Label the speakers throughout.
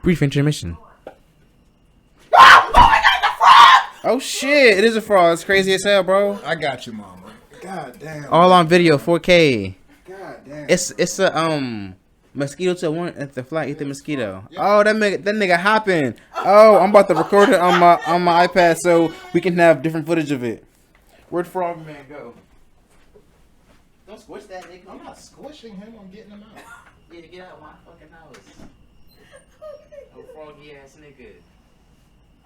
Speaker 1: Brief intermission.
Speaker 2: Oh my God, the frog!
Speaker 1: Oh shit, it is a frog. It's crazy as hell, bro.
Speaker 2: I got you, mama. God damn.
Speaker 1: All on video, 4K.
Speaker 2: God damn.
Speaker 1: It's a mosquito to one at the fly. Eat the mosquito. Oh, that nigga hopping. Oh, I'm about to record it on my iPad so we can have different footage of it. Where'd Frog Man go? Don't squish that nigga.
Speaker 2: I'm not squishing him. I'm getting him out.
Speaker 1: Yeah, get out of my fucking house. Oh, froggy ass nigga.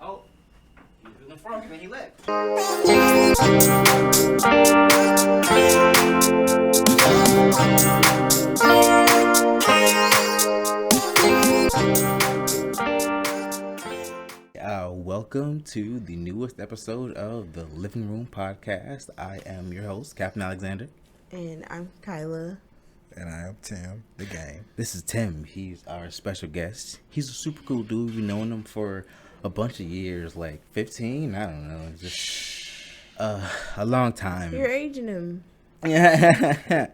Speaker 1: Oh, he was a froggy when he left. Welcome to the newest episode of the Living Room Podcast. I am your host, Captain Alexander.
Speaker 3: And I'm Kyla.
Speaker 2: And I am Tim, the game.
Speaker 1: This is Tim. He's our special guest. He's a super cool dude. We've known him for a bunch of years, like 15. I don't know, just a long time.
Speaker 3: You're aging him.
Speaker 1: Yeah,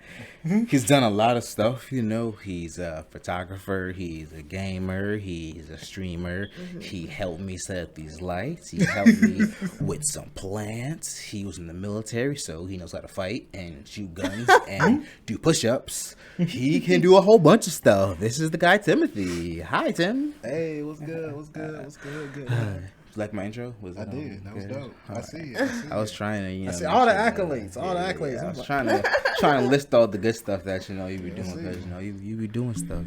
Speaker 1: he's done a lot of stuff. You know, he's a photographer. He's a gamer. He's a streamer. Mm-hmm. He helped me set up these lights. He helped me with some plants. He was in the military, so he knows how to fight and shoot guns and do push-ups. He can do a whole bunch of stuff. This is the guy Timothy. Hi, Tim.
Speaker 2: Hey, what's good? What's good? What's good? Good.
Speaker 1: You like my intro?
Speaker 2: I did. That was dope. I see it.
Speaker 1: I was trying to,
Speaker 2: I see all the accolades. All the accolades.
Speaker 1: I was trying to list all the good stuff that you be doing, because you be doing stuff.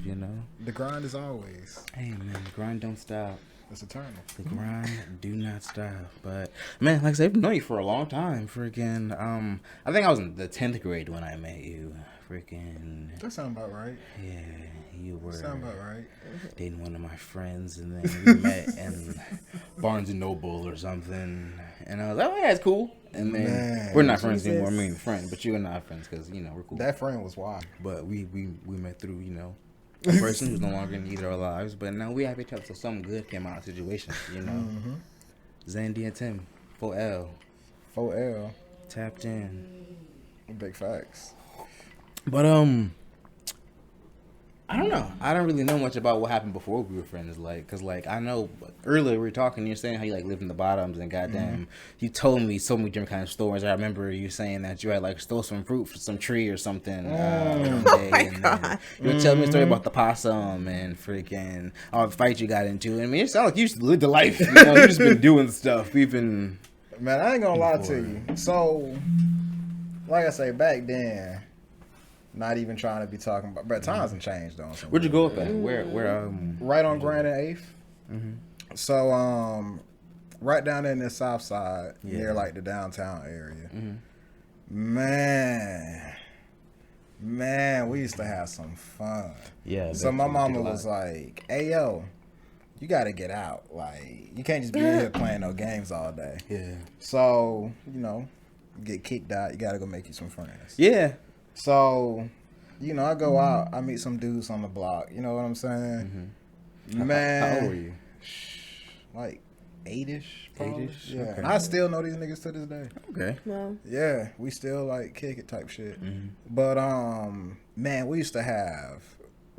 Speaker 2: The grind is always.
Speaker 1: Hey man, the grind don't stop.
Speaker 2: It's eternal.
Speaker 1: The grind do not stop. But man, like I said, I've known you for a long time. Freaking, I think I was in the 10th grade when I met you. Freaking.
Speaker 2: That sound about right.
Speaker 1: Yeah, you were.
Speaker 2: Sound about right.
Speaker 1: Dating one of my friends, and then we met in Barnes and Noble or something. And I was like, oh yeah, it's cool. And then we're not friends anymore. I mean, friends, but you and I are friends because we're cool.
Speaker 2: That friend was wild.
Speaker 1: But we met through a person who's no longer in either of our lives. But now we have each other, so something good came out of the situation.
Speaker 2: Mm-hmm.
Speaker 1: Zandy and Tim, 4L,
Speaker 2: 4L,
Speaker 1: tapped in.
Speaker 2: Big facts.
Speaker 1: But I don't know. I don't really know much about what happened before we were friends. Cause I know earlier we were talking. You're saying how you lived in the bottoms, and goddamn, you told me so many different kind of stories. I remember you saying that you had stole some fruit from some tree or something. One day, and then you were telling me a story about the possum and freaking all the fights you got into. I mean, it sounds like you just lived the life. You just been doing stuff. Man,
Speaker 2: I ain't gonna lie to you. So, like I say, back then. Not even trying to be talking about, but times have changed though.
Speaker 1: Where'd you go up at? Where?
Speaker 2: Right on Grand and 8th.
Speaker 1: Mm-hmm.
Speaker 2: So, right down there in the south side, near the downtown area.
Speaker 1: Mm-hmm.
Speaker 2: Man, we used to have some fun.
Speaker 1: Yeah.
Speaker 2: So my mama was like, "Hey yo, you got to get out. You can't just be in here playing no games all day."
Speaker 1: Yeah.
Speaker 2: So get kicked out. You got to go make you some friends.
Speaker 1: Yeah.
Speaker 2: So, I go out, I meet some dudes on the block. You know what I'm saying?
Speaker 1: Mm-hmm.
Speaker 2: Man.
Speaker 1: How old were you?
Speaker 2: 8-ish. Probably.
Speaker 1: 8-ish?
Speaker 2: Yeah.
Speaker 1: Okay.
Speaker 2: I still know these niggas to this day.
Speaker 1: Okay.
Speaker 3: Well.
Speaker 2: Yeah. We still kick it type shit.
Speaker 1: Mm-hmm.
Speaker 2: But, man, we used to have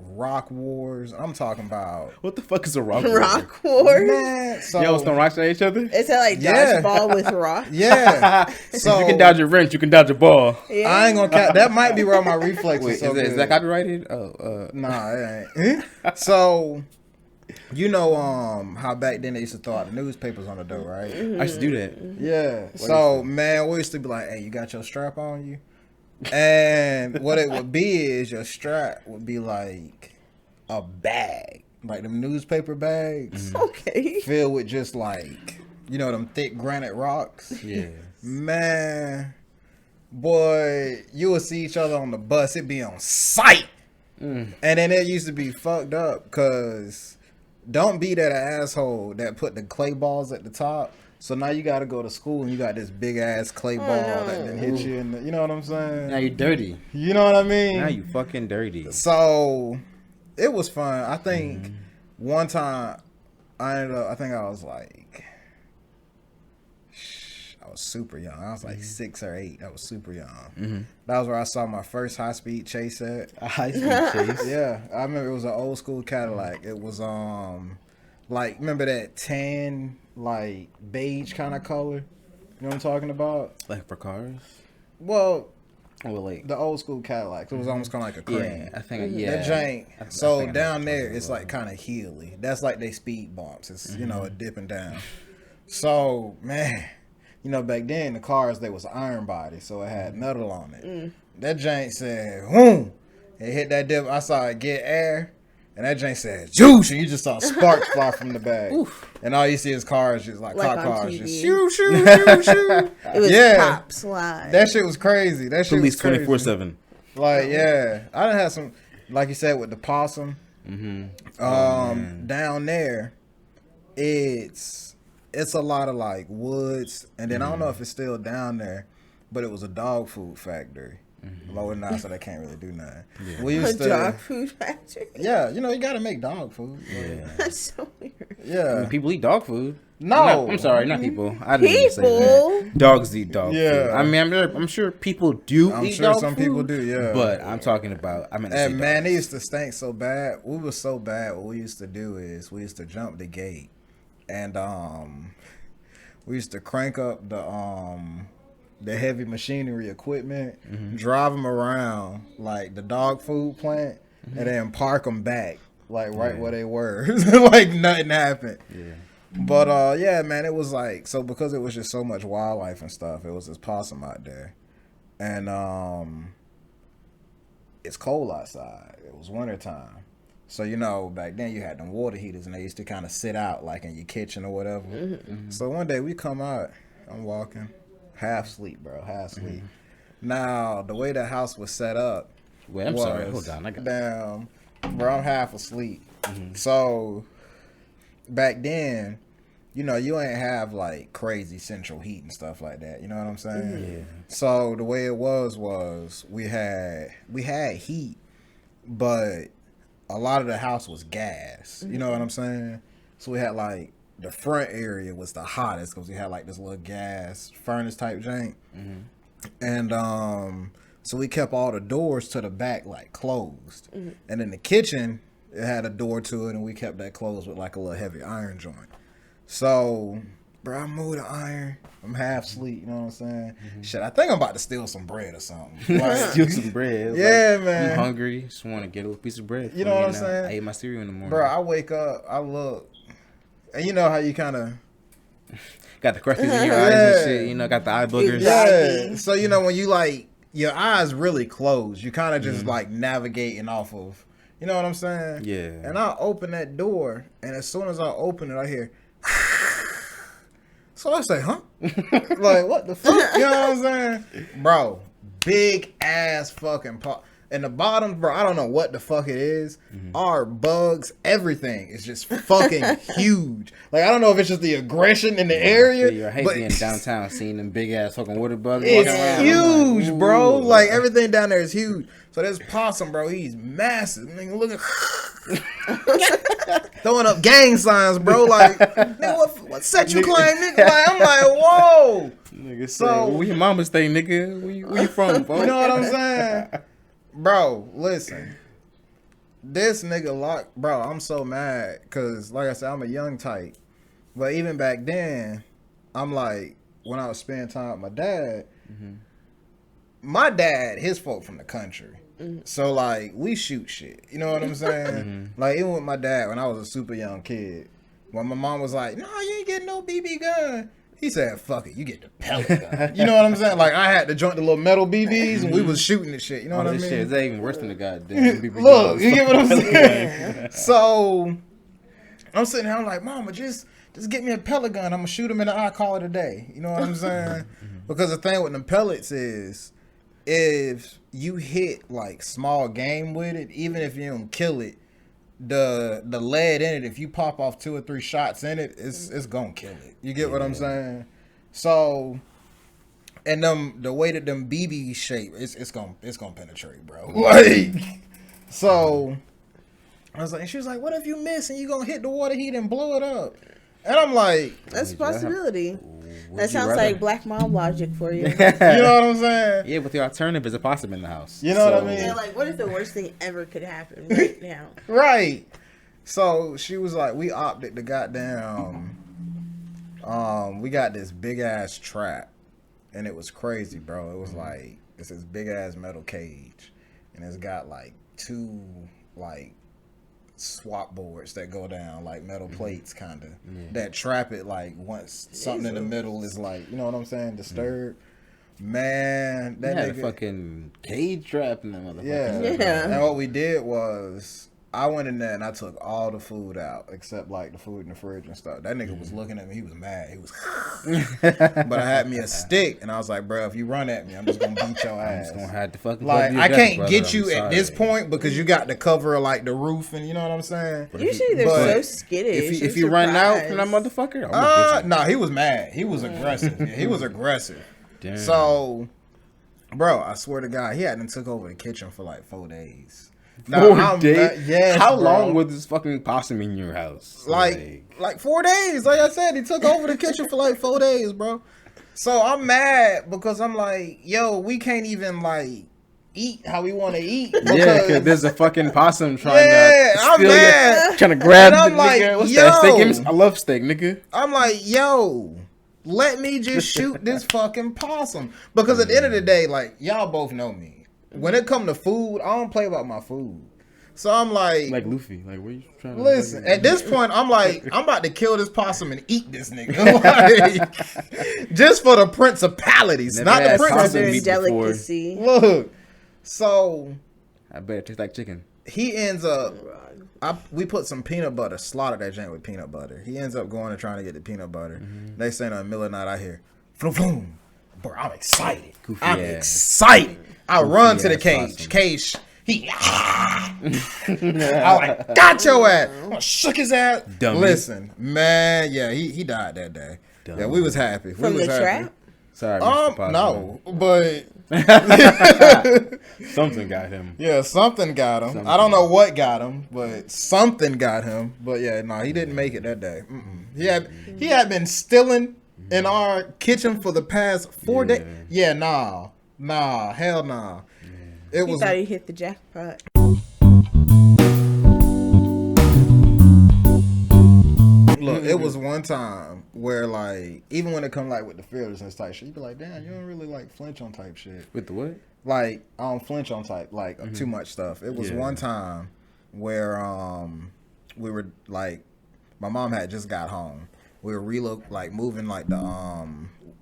Speaker 2: rock wars. I'm talking about.
Speaker 1: What the fuck is a rock war?
Speaker 3: Rock wars?
Speaker 2: Man, so.
Speaker 1: Y'all throwing rocks at each other?
Speaker 3: Is that dodgeball with rocks?
Speaker 2: Yeah.
Speaker 1: So you can dodge a wrench, you can dodge a ball.
Speaker 3: Yeah.
Speaker 2: I ain't gonna that might be where my reflex is so
Speaker 1: is that copyrighted?
Speaker 2: Nah, it ain't. So, how back then they used to throw out the newspapers on the door, right?
Speaker 1: I used to do that.
Speaker 2: Yeah. So, man, we used to be like, hey, you got your strap on you? And what it would be is your strap would be like a bag, like them newspaper bags.
Speaker 3: Okay.
Speaker 2: Filled with just them thick granite rocks.
Speaker 1: Yeah.
Speaker 2: Man, boy, you would see each other on the bus. It'd be on sight. And then it used to be fucked up because don't be that asshole that put the clay balls at the top. So now you got to go to school and you got this big ass clay ball that then hit you in the, you know what I'm saying?
Speaker 1: Now you're dirty.
Speaker 2: You know what I mean?
Speaker 1: Now you fucking dirty.
Speaker 2: So it was fun. I think one time I was super young. I was 6 or 8. I was super young. That was where I saw my first high-speed chase at.
Speaker 1: A high-speed chase?
Speaker 2: Yeah. I remember it was an old school Cadillac. It was Like, remember that tan, like, beige kind of color? You know what I'm talking about?
Speaker 1: Like for cars?
Speaker 2: Well,
Speaker 1: Well, like
Speaker 2: the old school Cadillacs. It was almost kind of like a cream.
Speaker 1: yeah, I think
Speaker 2: That jank.
Speaker 1: I
Speaker 2: So
Speaker 1: think I know
Speaker 2: down
Speaker 1: what
Speaker 2: there,
Speaker 1: you're talking
Speaker 2: it's
Speaker 1: about.
Speaker 2: like kind of hilly. That's like they speed bumps. It's you know a dipping down. So man, you know back then the cars they was iron body, so it had metal on it. That jank said, "Whoom!" It hit that dip. I saw it get air, and that jank said, "Juice!" And you just saw sparks fly from the bag. And all you see is cars just like cop
Speaker 3: on
Speaker 2: cars,
Speaker 3: TV.
Speaker 2: just shoo shoo shoo shoo.
Speaker 3: It was
Speaker 2: Yeah.
Speaker 3: pop slide.
Speaker 2: That shit was crazy. That shit
Speaker 1: Police
Speaker 2: was crazy.
Speaker 1: 24/7.
Speaker 2: Like, yeah, I done had some, like you said, with the possum. Down there, it's a lot of like woods, and then I don't know if it's still down there, but it was a dog food factory. Lower now, so they can't really do nothing.
Speaker 1: Yeah.
Speaker 2: We
Speaker 3: A
Speaker 2: used to,
Speaker 3: dog food factory.
Speaker 2: yeah, you know, you gotta make dog food.
Speaker 1: Yeah.
Speaker 3: That's so weird.
Speaker 2: Yeah.
Speaker 1: People eat dog food.
Speaker 2: No.
Speaker 1: I'm sorry, not people. I didn't mean to say
Speaker 3: People.
Speaker 1: that. Dogs eat dog
Speaker 2: Yeah.
Speaker 1: food. I mean, I'm sure people do
Speaker 2: I'm
Speaker 1: eat
Speaker 2: sure
Speaker 1: dog
Speaker 2: some
Speaker 1: food.
Speaker 2: people do, yeah.
Speaker 1: But I'm talking about, I mean,
Speaker 2: And man, they used to stink so bad. We were so bad. What we used to do is we used to jump the gate, and we used to crank up the heavy machinery equipment, drive them around like the dog food plant, and then park them back like right where they were, like nothing happened.
Speaker 1: Yeah.
Speaker 2: But yeah, man, it was like so because it was just so much wildlife and stuff. It was this possum out there, and it's cold outside. It was wintertime. So, you know, back then you had them water heaters and they used to kind of sit out like in your kitchen or whatever. So one day we come out, I'm walking, half sleep, bro, half sleep. Now, the way the house was set up.
Speaker 1: Wait, I'm sorry. Hold on. I got
Speaker 2: Damn, bro, I'm half asleep. So back then, you know, you ain't have like crazy central heat and stuff like that. You know what I'm saying?
Speaker 1: Yeah.
Speaker 2: So the way it was we had heat, but a lot of the house was gas. You know what I'm saying? So we had like the front area was the hottest because we had like this little gas furnace type jank, and so we kept all the doors to the back like closed, and in the kitchen it had a door to it, and we kept that closed with like a little heavy iron joint. So, bro, I moved the iron. I'm half asleep, you know what I'm saying? Shit, I think I'm about to steal some bread or something. Like,
Speaker 1: steal some bread.
Speaker 2: Yeah,
Speaker 1: Like,
Speaker 2: man.
Speaker 1: I'm hungry. Just want to get a little piece of bread.
Speaker 2: You know what I'm saying?
Speaker 1: I ate my cereal in the morning.
Speaker 2: bro, I wake up, I look, and you know how you kind of,
Speaker 1: Got the crusties in your eyes and shit. You know, got the eye boogers.
Speaker 2: yeah. So, you know, when you like, your eyes really close, you kind of just like navigating off of, you know what I'm saying?
Speaker 1: Yeah.
Speaker 2: And I open that door, and as soon as I open it, I hear, so I say, huh? Like, what the fuck? You know what I'm saying? Bro, big ass fucking pot. And the bottom, bro, I don't know what the fuck it is. Our bugs, everything is just fucking huge. Like, I don't know if it's just the aggression in the area.
Speaker 1: Yeah, I hate
Speaker 2: but
Speaker 1: being downtown, seeing them big ass fucking water bugs.
Speaker 2: it's
Speaker 1: walking around.
Speaker 2: huge,
Speaker 1: I'm like,
Speaker 2: bro.
Speaker 1: ooh.
Speaker 2: Like, everything down there is huge. So this possum, bro, he's massive. Nigga, look at throwing up gang signs, bro. Like, nigga, what set you claim, nigga? Like, I'm like, whoa.
Speaker 1: Nigga,
Speaker 2: So-
Speaker 1: so where your mama stay, nigga? Where you from, bro?
Speaker 2: You know what I'm saying? Bro, listen. This nigga bro, I'm so mad because, like I said, I'm a young type. But even back then, I'm like, when I was spending time with my dad, his folk from the country. So, like, we shoot shit. You know what I'm saying? Like, even with my dad, when I was a super young kid, when my mom was like, no, you ain't getting no BB gun. He said, fuck it, you get the pellet gun. You know what I'm saying? Like, I had to joint the little metal BBs, and we was shooting the shit. You know
Speaker 1: All
Speaker 2: what I
Speaker 1: this
Speaker 2: mean?
Speaker 1: shit is even worse than the goddamn BB
Speaker 2: Look,
Speaker 1: guns.
Speaker 2: you get what I'm saying? So, I'm sitting there, I'm like, Mama, just get me a pellet gun. I'm going to shoot him in the eye, call it a day. You know what I'm saying? Because the thing with them pellets is, if you hit, like, small game with it, even if you don't kill it, the lead in it, if you pop off 2 or 3 shots in it, it's gonna kill it. You get what I'm saying? So, and the way that them BB shape, it's gonna penetrate, bro. Like, so I was like, and she was like, what if you miss and you gonna hit the water heat and blow it up? And I'm like,
Speaker 3: That's a possibility.
Speaker 1: Would
Speaker 3: That
Speaker 1: you
Speaker 3: sounds
Speaker 1: rather?
Speaker 3: like black mom logic for you.
Speaker 2: you know what I'm saying?
Speaker 1: Yeah, but the alternative is a possum in the house.
Speaker 2: You know what I
Speaker 1: So,
Speaker 2: mean?
Speaker 3: Yeah, like, what if the worst thing ever could happen right now?
Speaker 2: Right. So she was like, we opted the goddamn. We got this big ass trap, and it was crazy, bro. It was like it's this big ass metal cage, and it's got like 2 like swap boards that go down, like metal plates, kind of that trap it. Like once something in the middle is like, you know what I'm saying, disturbed. Man, that
Speaker 1: had
Speaker 2: nigga,
Speaker 1: a fucking cage trap in that motherfucker.
Speaker 3: Yeah.
Speaker 2: And what we did was, I went in there and I took all the food out except like the food in the fridge and stuff. That nigga was looking at me. He was mad. He was, but I had me a stick and I was like, bro, if you run at me, I'm just gonna beat your
Speaker 1: I'm
Speaker 2: ass.
Speaker 1: just gonna have to fucking
Speaker 2: Like,
Speaker 1: your
Speaker 2: I
Speaker 1: death,
Speaker 2: can't
Speaker 1: brother.
Speaker 2: get you
Speaker 1: I'm
Speaker 2: at this
Speaker 1: sorry.
Speaker 2: point because you got to cover like the roof and you know what I'm saying.
Speaker 3: Usually they're
Speaker 2: But
Speaker 3: so skittish.
Speaker 1: If you run out from that motherfucker, I'm gonna get you.
Speaker 2: Nah, he was mad. He was aggressive. Yeah, he was aggressive.
Speaker 1: Damn.
Speaker 2: So, bro, I swear to God, he hadn't took over the kitchen for like 4 days.
Speaker 1: 4 days?
Speaker 2: Yes,
Speaker 1: How
Speaker 2: bro.
Speaker 1: long was this fucking possum in your house?
Speaker 2: Like 4 days. Like I said, he took over the kitchen for like 4 days, bro. So I'm mad because I'm like, yo, we can't even like eat how we want to eat.
Speaker 1: Yeah, because there's a fucking possum trying
Speaker 2: Yeah,
Speaker 1: to
Speaker 2: I'm
Speaker 1: steal
Speaker 2: mad.
Speaker 1: trying to grab
Speaker 2: And I'm
Speaker 1: the
Speaker 2: like,
Speaker 1: nigga. What's
Speaker 2: yo.
Speaker 1: that? Steak? Give me I love steak, nigga.
Speaker 2: I'm like, yo, let me just shoot this fucking possum. Because at the end of the day, like, y'all both know me. When it come to food, I don't play about my food. So I'm like
Speaker 1: Luffy. Like, where you trying to
Speaker 2: listen,
Speaker 1: fucking-
Speaker 2: at this point, I'm like, I'm about to kill this possum and eat this nigga. Like, just for the principalities,
Speaker 1: Never
Speaker 2: not the
Speaker 1: had
Speaker 2: prince.
Speaker 1: possum
Speaker 3: Southern
Speaker 1: meat before.
Speaker 3: delicacy.
Speaker 2: Look, so
Speaker 1: I bet it tastes like chicken.
Speaker 2: he ends up. We put some peanut butter, slaughtered that joint with peanut butter. He ends up going and trying to get the peanut butter. They say in the middle of the night, I hear, floom, floom. Bro, I'm excited.
Speaker 1: Goofy
Speaker 2: I'm
Speaker 1: ass.
Speaker 2: excited. I run to the
Speaker 1: ass
Speaker 2: cage.
Speaker 1: possum.
Speaker 2: Cage. He. I like, got your ass. I shook his ass.
Speaker 1: Dummy.
Speaker 2: Listen, man, yeah, he died that day. Yeah, we was happy.
Speaker 3: From
Speaker 2: we was
Speaker 3: the
Speaker 2: happy.
Speaker 3: trap?
Speaker 1: Sorry, Mr. Possum.
Speaker 2: No, but
Speaker 1: Something got him.
Speaker 2: yeah, something got him. I don't know what got him, but something got him. But yeah, no, he didn't make it that day. He had been stealing in our kitchen for the past 4 days. Yeah, nah, hell nah. It
Speaker 3: He
Speaker 2: was
Speaker 3: thought he hit the jackpot.
Speaker 2: look. It was one time where like even when it come like with the fearlessness type shit, you be like, damn, you don't really like flinch on type shit.
Speaker 1: With the what?
Speaker 2: Like I don't flinch on type like too much stuff. It was
Speaker 1: Yeah.
Speaker 2: one time where we were like my mom had just got home. We were moving like the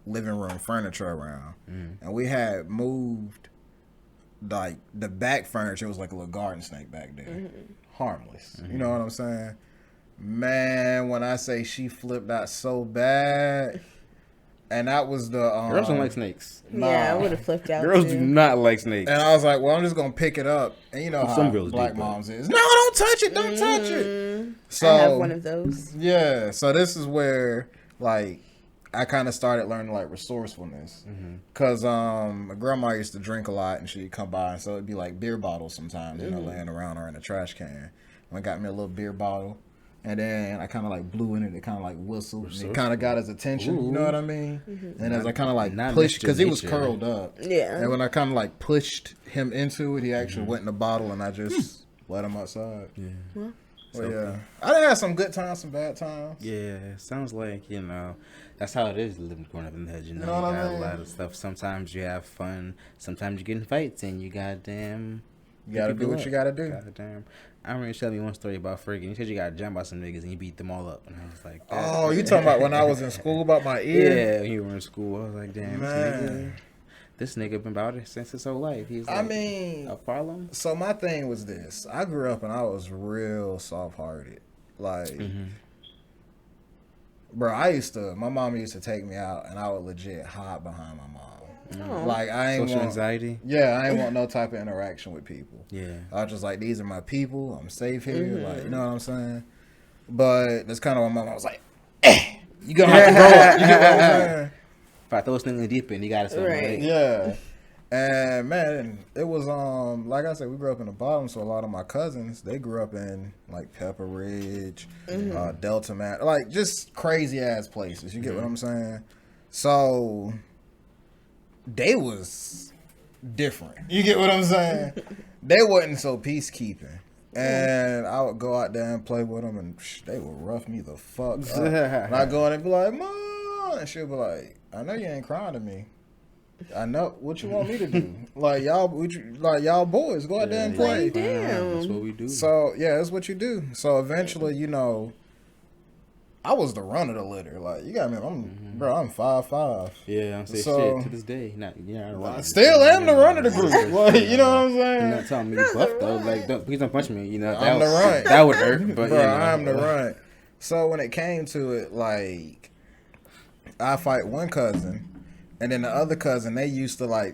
Speaker 2: living room furniture around, and we had moved like the back furniture was like a little garden snake back there, harmless. You know what I'm saying? Man, when I say she flipped out so bad, and that was the
Speaker 1: Girls don't like snakes.
Speaker 3: Yeah, I would have flipped out.
Speaker 1: Girls
Speaker 3: too.
Speaker 1: do not like snakes.
Speaker 2: And I was like, well, I'm just gonna pick it up. And you know how
Speaker 1: Some girls do,
Speaker 2: black
Speaker 1: but-
Speaker 2: moms is. No, don't touch it. Don't touch it. So
Speaker 3: I have one of those.
Speaker 2: yeah. So this is where like I kind of started learning like resourcefulness. Cause my grandma used to drink a lot and she'd come by, and so it'd be like beer bottles sometimes, you know, laying around or in the trash can. And I got me a little beer bottle. And then I kind of like blew in it. It kind of like whistled. And it kind of got his attention. You know what I mean? And as I kind of like
Speaker 1: Not
Speaker 2: pushed,
Speaker 1: Mr.
Speaker 2: because he was
Speaker 1: Nature.
Speaker 2: curled up.
Speaker 3: Yeah.
Speaker 2: And when I kind of like pushed him into it, he actually went in the bottle, and I just let him outside.
Speaker 1: Yeah.
Speaker 2: Well, yeah. I done had some good times, some bad times.
Speaker 1: Yeah, sounds like, you know, that's how it is living growing up in the hood, you know.
Speaker 2: know what I
Speaker 1: got
Speaker 2: mean?
Speaker 1: a lot of stuff. Sometimes you have fun, sometimes you get in fights, and you goddamn...
Speaker 2: You gotta
Speaker 1: beat
Speaker 2: do
Speaker 1: people
Speaker 2: what
Speaker 1: up.
Speaker 2: you gotta do.
Speaker 1: Goddamn. I remember you telling me one story about Fergie. You said you got jumped by some niggas and you beat them all up. And I was like...
Speaker 2: Oh, you talking about when I was in school about my ear?
Speaker 1: Yeah, when you were in school. I was like, damn,
Speaker 2: Man.
Speaker 1: this nigga been about it since his whole life. He's
Speaker 2: I
Speaker 1: like,
Speaker 2: mean,
Speaker 1: a Harlem?
Speaker 2: so my thing was this. I grew up and I was real soft-hearted. Like, bro, my mom used to take me out and I would legit hide behind my mom.
Speaker 3: Oh.
Speaker 2: Like, I ain't
Speaker 1: Social
Speaker 2: want,
Speaker 1: anxiety?
Speaker 2: yeah, I ain't want no type of interaction with people.
Speaker 1: Yeah.
Speaker 2: I was just like, these are my people. I'm safe here. Like, you know what I'm saying? But that's kind of my mom. I was like, you gonna have to grow up. You get what I'm saying?
Speaker 1: If I throw this thing in the deep end, you got to
Speaker 3: Right.
Speaker 2: Yeah. And man, it was like I said, we grew up in the bottom, so a lot of my cousins, they grew up in like Pepper Ridge, Delta Man, like just crazy ass places. You get what I'm saying? So they was different. You get what I'm saying? They wasn't so peacekeeping. And I would go out there and play with them, and they would rough me the fuck up. And I go in and be like, Mom, and she'll be like, I know you ain't crying to me. I know what you want me to do. Like y'all boys go out there and play.
Speaker 3: Damn.
Speaker 1: That's what we do.
Speaker 2: So yeah, that's what you do. So eventually, I was the run of the litter. Like you got me, I'm 5'5".
Speaker 1: Yeah, I'm saying
Speaker 2: So-
Speaker 1: shit to this day. Not
Speaker 2: I still am the run of the group. Like you know what I'm
Speaker 1: You're
Speaker 2: saying?
Speaker 1: not telling me to buff though. Like, please don't punch me.
Speaker 2: I'm the run.
Speaker 1: That would hurt. But
Speaker 2: Bro, I'm the run. So when it came to it, like I fight one cousin, and then the other cousin, they used to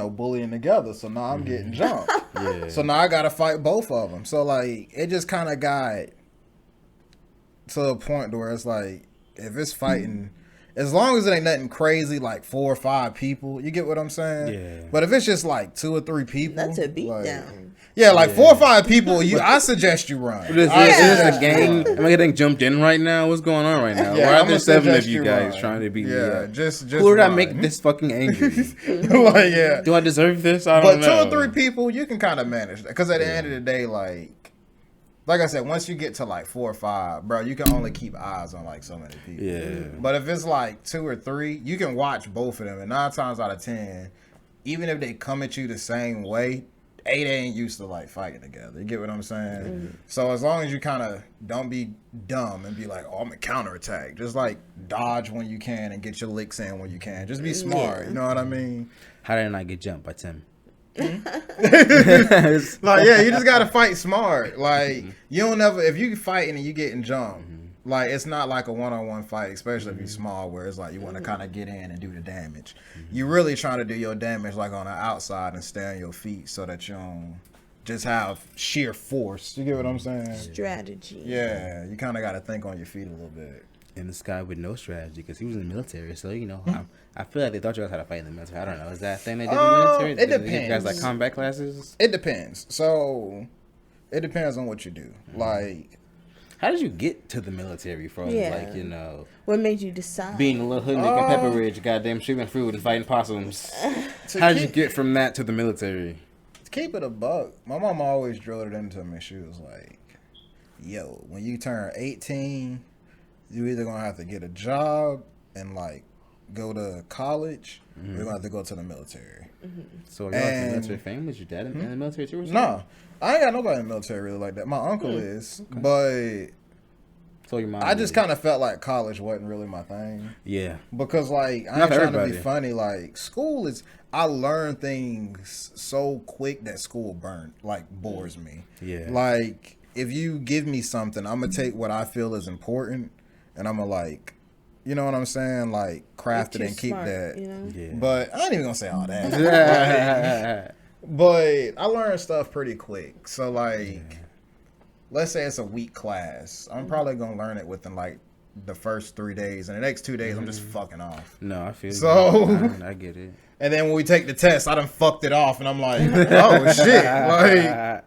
Speaker 2: bullying together. So now I'm getting jumped.
Speaker 1: Yeah.
Speaker 2: So now I gotta fight both of them. So like it just kind of got to a point where it's like if it's fighting, as long as it ain't nothing crazy like 4 or 5 people, you get what I'm saying?
Speaker 1: Yeah.
Speaker 2: But if it's just like 2 or 3 people,
Speaker 3: That's a beat
Speaker 2: like,
Speaker 3: down.
Speaker 2: Yeah, like 4 or 5 people, I suggest you run.
Speaker 1: Is
Speaker 2: I
Speaker 1: this
Speaker 2: suggest
Speaker 1: a gang? Am I getting jumped in right now? What's going on right now?
Speaker 2: Yeah,
Speaker 1: Why are
Speaker 2: I'ma
Speaker 1: there 7 of
Speaker 2: suggest
Speaker 1: you
Speaker 2: you
Speaker 1: guys
Speaker 2: run.
Speaker 1: trying to beat me
Speaker 2: Yeah,
Speaker 1: up?
Speaker 2: just
Speaker 1: Who did I
Speaker 2: run.
Speaker 1: make this fucking angry?
Speaker 2: Like yeah.
Speaker 1: Do I deserve this? I
Speaker 2: But
Speaker 1: don't
Speaker 2: 2
Speaker 1: know.
Speaker 2: or 3 people, you can kind of manage that. Because at the end of the day, like I said, once you get to like 4 or 5, bro, you can only keep eyes on like so many people.
Speaker 1: Yeah.
Speaker 2: But if it's like 2 or 3, you can watch both of them. And 9 times out of 10, even if they come at you the same way, they ain't used to like fighting together. You get what I'm saying?
Speaker 3: Mm-hmm.
Speaker 2: So as long as you kind of don't be dumb and be like, oh, I'm a counterattack. Just like dodge when you can and get your licks in when you can. Just be smart.
Speaker 3: Yeah.
Speaker 2: You know what I mean?
Speaker 1: How did I not get jumped by Tim?
Speaker 2: Like, yeah, you just gotta fight smart. Like, you don't never, if you fighting and you getting jumped, like, it's not like a one-on-one fight, especially if you're small, where it's like you want to kind of get in and do the damage. You're really trying to do your damage like on the outside and stay on your feet so that you don't just have sheer force. You get what I'm saying?
Speaker 3: Strategy.
Speaker 2: Yeah, you kind of got to think on your feet a little bit.
Speaker 1: In this guy with no strategy, because he was in the military, so I feel like they thought you guys had to fight in the military. I don't know. Is that a thing they did in the military?
Speaker 2: It
Speaker 1: Did they give you guys
Speaker 2: depends.
Speaker 1: like combat classes?
Speaker 2: It depends. So, it depends on what you do. Like,
Speaker 1: How did you get to the military from
Speaker 3: Yeah. What made you decide?
Speaker 1: being a little hoodnick in Pepper Ridge, goddamn shooting fruit and fighting possums? How did you get from that to the military?
Speaker 2: to keep it a buck, my mom always drilled it into me. She was like, yo, when you turn 18, you either gonna have to get a job and like go to college, or you're gonna have to go to the military.
Speaker 1: So are you like
Speaker 2: And-
Speaker 1: a military family? Is your dad in the military too? Or something?
Speaker 2: No, I ain't got nobody in the military really like that. My uncle is, but
Speaker 1: So your mom?
Speaker 2: I just kind of felt like college wasn't really my thing.
Speaker 1: yeah.
Speaker 2: Because like I
Speaker 1: Not
Speaker 2: ain't
Speaker 1: for
Speaker 2: trying to be
Speaker 1: everybody.
Speaker 2: funny. Like school is, I learn things so quick that school bores me.
Speaker 1: Yeah.
Speaker 2: Like if you give me something, I'm gonna take what I feel is important, and I'm gonna you know what I'm saying, like craft it
Speaker 3: You're
Speaker 2: and keep
Speaker 3: smart,
Speaker 2: that.
Speaker 3: You know?
Speaker 1: Yeah.
Speaker 2: But I ain't even gonna say all that. But I learned stuff pretty quick. So like, let's say it's a week class, I'm probably gonna learn it within like the first 3 days, and the next 2 days I'm just fucking off.
Speaker 1: No, I feel
Speaker 2: So-
Speaker 1: you. I get it.
Speaker 2: And then when we take the test, I done fucked it off, and I'm like, oh shit, like,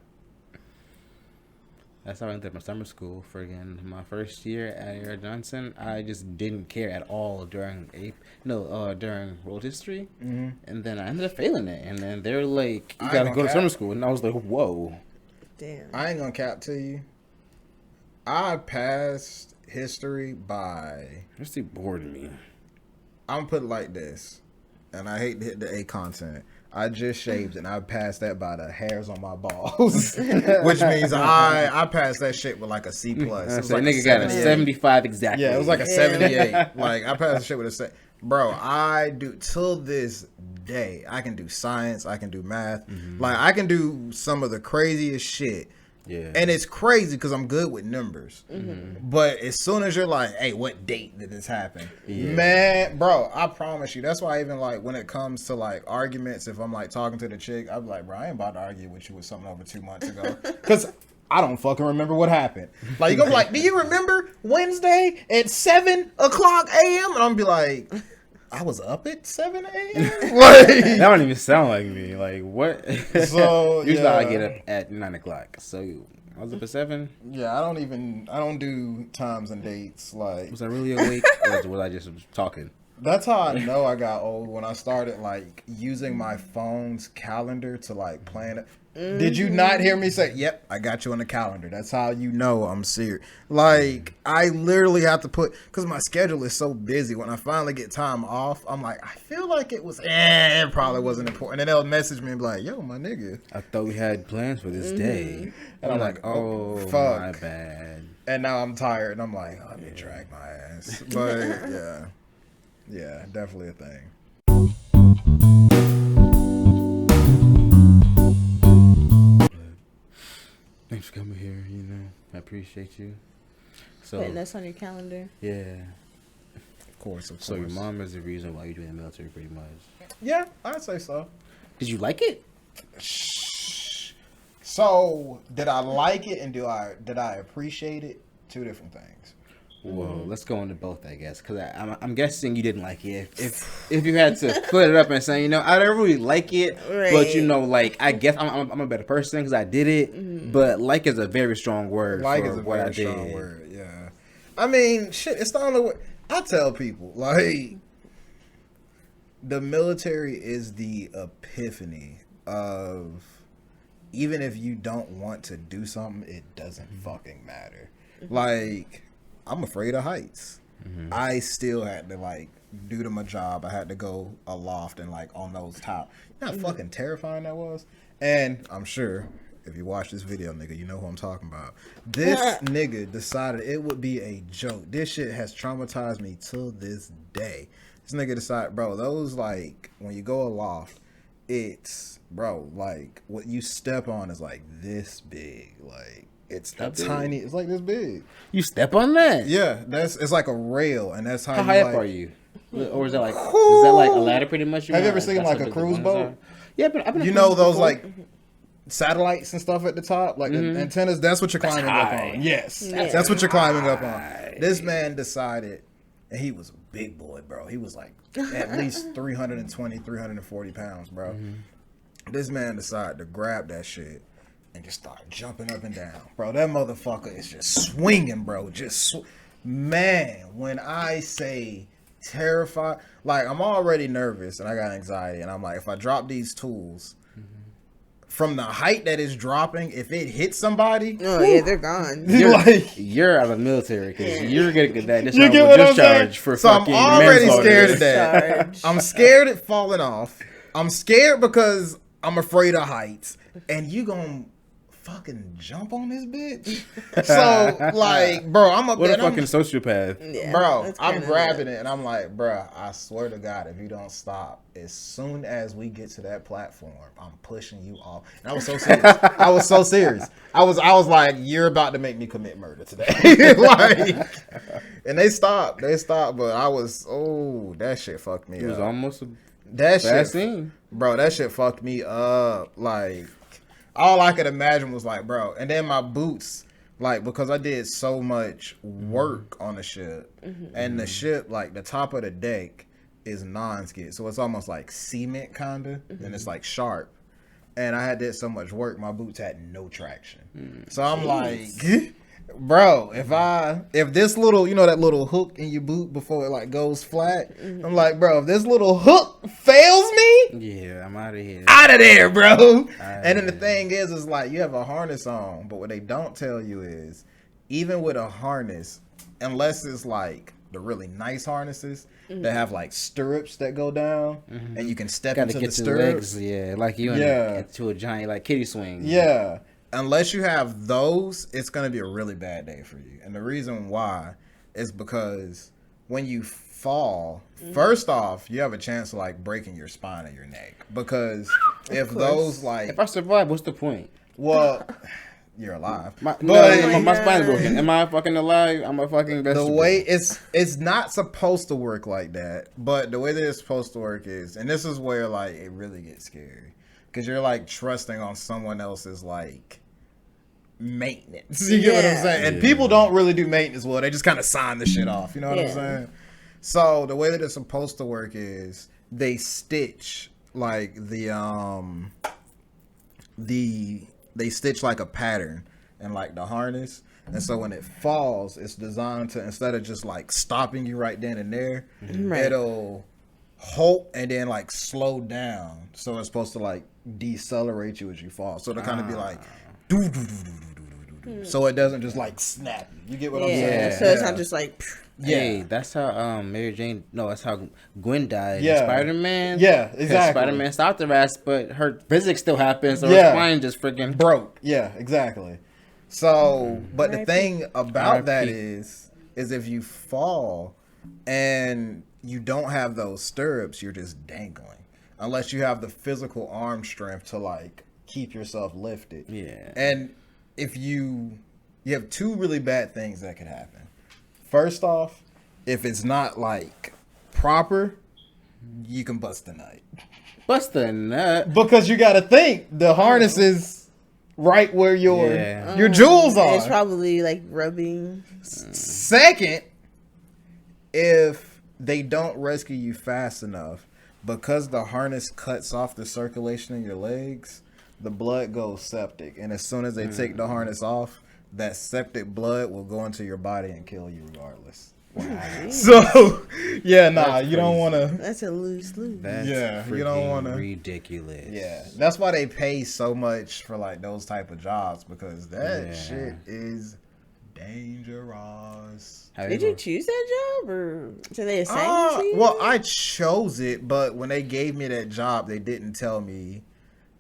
Speaker 1: That's how I went to my summer school. Friggin' my first year at Air Johnson, I just didn't care at all during during world history, and then I ended up failing it. And then they're like, "You
Speaker 2: I
Speaker 1: gotta
Speaker 2: ain't
Speaker 1: go to
Speaker 2: gonna
Speaker 1: summer
Speaker 2: cap.
Speaker 1: school," and I was like, "Whoa."
Speaker 3: Damn.
Speaker 2: I ain't gonna cap to you. I passed history by,
Speaker 1: History bored me.
Speaker 2: I'm gonna put it like this, and I hate to hit the A content. I just shaved and I passed that by the hairs on my balls, which means I passed that shit with like a C plus.
Speaker 1: I
Speaker 2: It was
Speaker 1: said,
Speaker 2: like
Speaker 1: nigga got a
Speaker 2: 78.
Speaker 1: 75 exactly.
Speaker 2: Yeah, it was like a
Speaker 3: Yeah.
Speaker 2: 78. Like I passed the shit with a bro. I do till this day. I can do science. I can do math. Like I can do some of the craziest shit.
Speaker 1: Yeah.
Speaker 2: And it's crazy because I'm good with numbers. But as soon as you're like, hey, what date did this happen?
Speaker 1: Yeah.
Speaker 2: Man, bro, I promise you. That's why even like when it comes to like arguments, if I'm like talking to the chick, I'm like, bro, I ain't about to argue with you with something over 2 months ago. Because I don't fucking remember what happened. Like, you're going to be like, do you remember Wednesday at 7 o'clock a.m.? And I'm going to be like, I was up at 7 a.m.? Like,
Speaker 1: that don't even sound like me. Like what?
Speaker 2: So,
Speaker 1: usually I
Speaker 2: yeah.
Speaker 1: get up at 9 o'clock. So I was up at 7.
Speaker 2: yeah, I don't do times and dates. Like,
Speaker 1: Was I really awake, or was I just talking?
Speaker 2: That's how I know I got old, when I started like using my phone's calendar to like plan it. Did you not hear me say, "Yep, I got you on the calendar"? That's how you know I'm serious. Like, I literally have to put, because my schedule is so busy. When I finally get time off, I'm like, I feel like it probably wasn't important. And they'll message me and be like, "Yo, my nigga,
Speaker 1: I thought we had plans for this day."
Speaker 2: And I'm like,
Speaker 1: oh,
Speaker 2: fuck.
Speaker 1: my bad.
Speaker 2: And now I'm tired, and I'm like, let me drag my ass. But yeah, definitely a thing.
Speaker 1: Thanks for coming here. I appreciate you. So
Speaker 3: Putting us on your calendar.
Speaker 1: yeah.
Speaker 2: Of course.
Speaker 1: So your mom is the reason why you're doing the military, pretty much.
Speaker 2: Yeah, I'd say so.
Speaker 1: Did you like it?
Speaker 2: So, did I like it and did I appreciate it? Two different things.
Speaker 1: Well, let's go into both, I guess, because I'm guessing you didn't like it. If you had to split it up and say, I don't really like it,
Speaker 3: right.
Speaker 1: but like, I guess I'm a better person because I did it. But like is a very strong word.
Speaker 2: Like
Speaker 1: for
Speaker 2: is a
Speaker 1: what
Speaker 2: very
Speaker 1: I did.
Speaker 2: strong word. Yeah. I mean, shit. It's the only way. I tell people, like, the military is the epiphany of, even if you don't want to do something, it doesn't fucking matter. Like, I'm afraid of heights. I still had to, like, due to my job, I had to go aloft and, like, on those top. You know how fucking terrifying that was? And I'm sure if you watch this video, nigga, you know who I'm talking about. This nigga decided it would be a joke. This shit has traumatized me till this day. This nigga decided, bro, those, like, when you go aloft, it's, bro, like, what you step on is, like, this big. Like, it's that tiny. It's, like, this big.
Speaker 1: You step on that?
Speaker 2: Yeah, it's like a rail, and that's how
Speaker 1: How
Speaker 2: you,
Speaker 1: high
Speaker 2: like,
Speaker 1: up are you? Or is that like a ladder pretty much?
Speaker 2: Have you ever seen, like, a cruise boat?
Speaker 1: Yeah, but I've been
Speaker 2: you know those, like, satellites and stuff at the top, like the antennas. That's what you're climbing up on. Yes, that's what you're climbing up on. This man decided, and he was a big boy, bro. He was like at least 320, 340 pounds, bro. This man decided to grab that shit and just start jumping up and down, bro. That motherfucker is just swinging, bro. Man, when I say terrified, like, I'm already nervous and I got anxiety, and I'm like, if I drop these tools, from the height that it's dropping, if it hits somebody,
Speaker 3: yeah, they're gone.
Speaker 1: You're out of the military because you're gonna get that
Speaker 2: discharge
Speaker 1: for
Speaker 2: so
Speaker 1: fucking
Speaker 2: I'm already
Speaker 1: manslaughter.
Speaker 2: scared of that. I'm scared of falling off. I'm scared because I'm afraid of heights, and you gonna fucking jump on this bitch. So, like, bro, I'm up
Speaker 1: what
Speaker 2: there.
Speaker 1: a fucking sociopath.
Speaker 3: Yeah,
Speaker 2: Bro, I'm grabbing it and I'm like, bro, I swear to God, if you don't stop, as soon as we get to that platform, I'm pushing you off. And I was so serious. I was so serious. I was like, you're about to make me commit murder today. Like, and they stopped, but I was, that shit fucked me up.
Speaker 1: It was almost
Speaker 2: that
Speaker 1: bad
Speaker 2: shit,
Speaker 1: scene.
Speaker 2: Bro, that shit fucked me up. Like, all I could imagine was like, bro, and then my boots, like, because I did so much work on the ship, and the ship, like, the top of the deck is non-skid, so it's almost like cement, kind of, and it's like sharp. And I had did so much work, my boots had no traction. So I'm like, bro, if this little, that little hook in your boot before it, like, goes flat, I'm like, bro, if this little hook fails me,
Speaker 1: yeah, I'm out of here.
Speaker 2: Out of there, bro. And then the thing is like, you have a harness on, but what they don't tell you is, even with a harness, unless it's like the really nice harnesses that have like stirrups that go down, and you can step into the stirrups.
Speaker 1: Legs, yeah, like you into a giant like kiddie swing.
Speaker 2: Yeah. Unless you have those, it's going to be a really bad day for you. And the reason why is because when you fall, first off, you have a chance of, like, breaking your spine or your neck. Because if those, like...
Speaker 1: If I survive, what's the point?
Speaker 2: Well, you're alive.
Speaker 1: My spine's broken. Am I fucking alive? I'm a fucking vegetable.
Speaker 2: The way it's not supposed to work like that. But the way that it's supposed to work is... And this is where, like, it really gets scary. Because you're, like, trusting on someone else's, like, maintenance. You get what I'm saying? And people don't really do maintenance well. They just kind of sign the shit off. You know what I'm saying? So the way that it's supposed to work is they stitch, like, they stitch, like, a pattern and like the harness. And so when it falls, it's designed to, instead of just like stopping you right then and there, it'll halt and then like slow down. So it's supposed to like decelerate you as you fall. So it'll kind of be like, so it doesn't just like snap you. You get what I'm saying?
Speaker 3: So it's not just like.
Speaker 1: Hey, that's how Mary Jane. No, that's how Gwen died.
Speaker 2: Yeah.
Speaker 1: In Spider-Man.
Speaker 2: Yeah, exactly.
Speaker 1: Spider-Man stopped her ass, but her physics still happens, so her spine just freaking
Speaker 2: broke. Yeah, exactly. So, but the thing about that is if you fall and you don't have those stirrups, you're just dangling. Unless you have the physical arm strength to like keep yourself lifted.
Speaker 1: Yeah.
Speaker 2: And if you have two really bad things that could happen. First off, if it's not like proper, you can bust a nut.
Speaker 1: Bust a nut.
Speaker 2: Because you got to think the harness is right where your jewels are.
Speaker 3: It's probably like rubbing.
Speaker 2: Second, if they don't rescue you fast enough, because the harness cuts off the circulation in your legs, the blood goes septic. And as soon as they take the harness off, that septic blood will go into your body and kill you regardless.
Speaker 1: Wow.
Speaker 2: So, yeah, nah, you don't want to.
Speaker 3: That's a loose.
Speaker 1: That's
Speaker 2: you don't want to.
Speaker 1: Ridiculous.
Speaker 2: Yeah, that's why they pay so much for like those type of jobs, because that shit is dangerous.
Speaker 3: Did you choose that job, or did they assign it to you?
Speaker 2: Well, I chose it, but when they gave me that job, they didn't tell me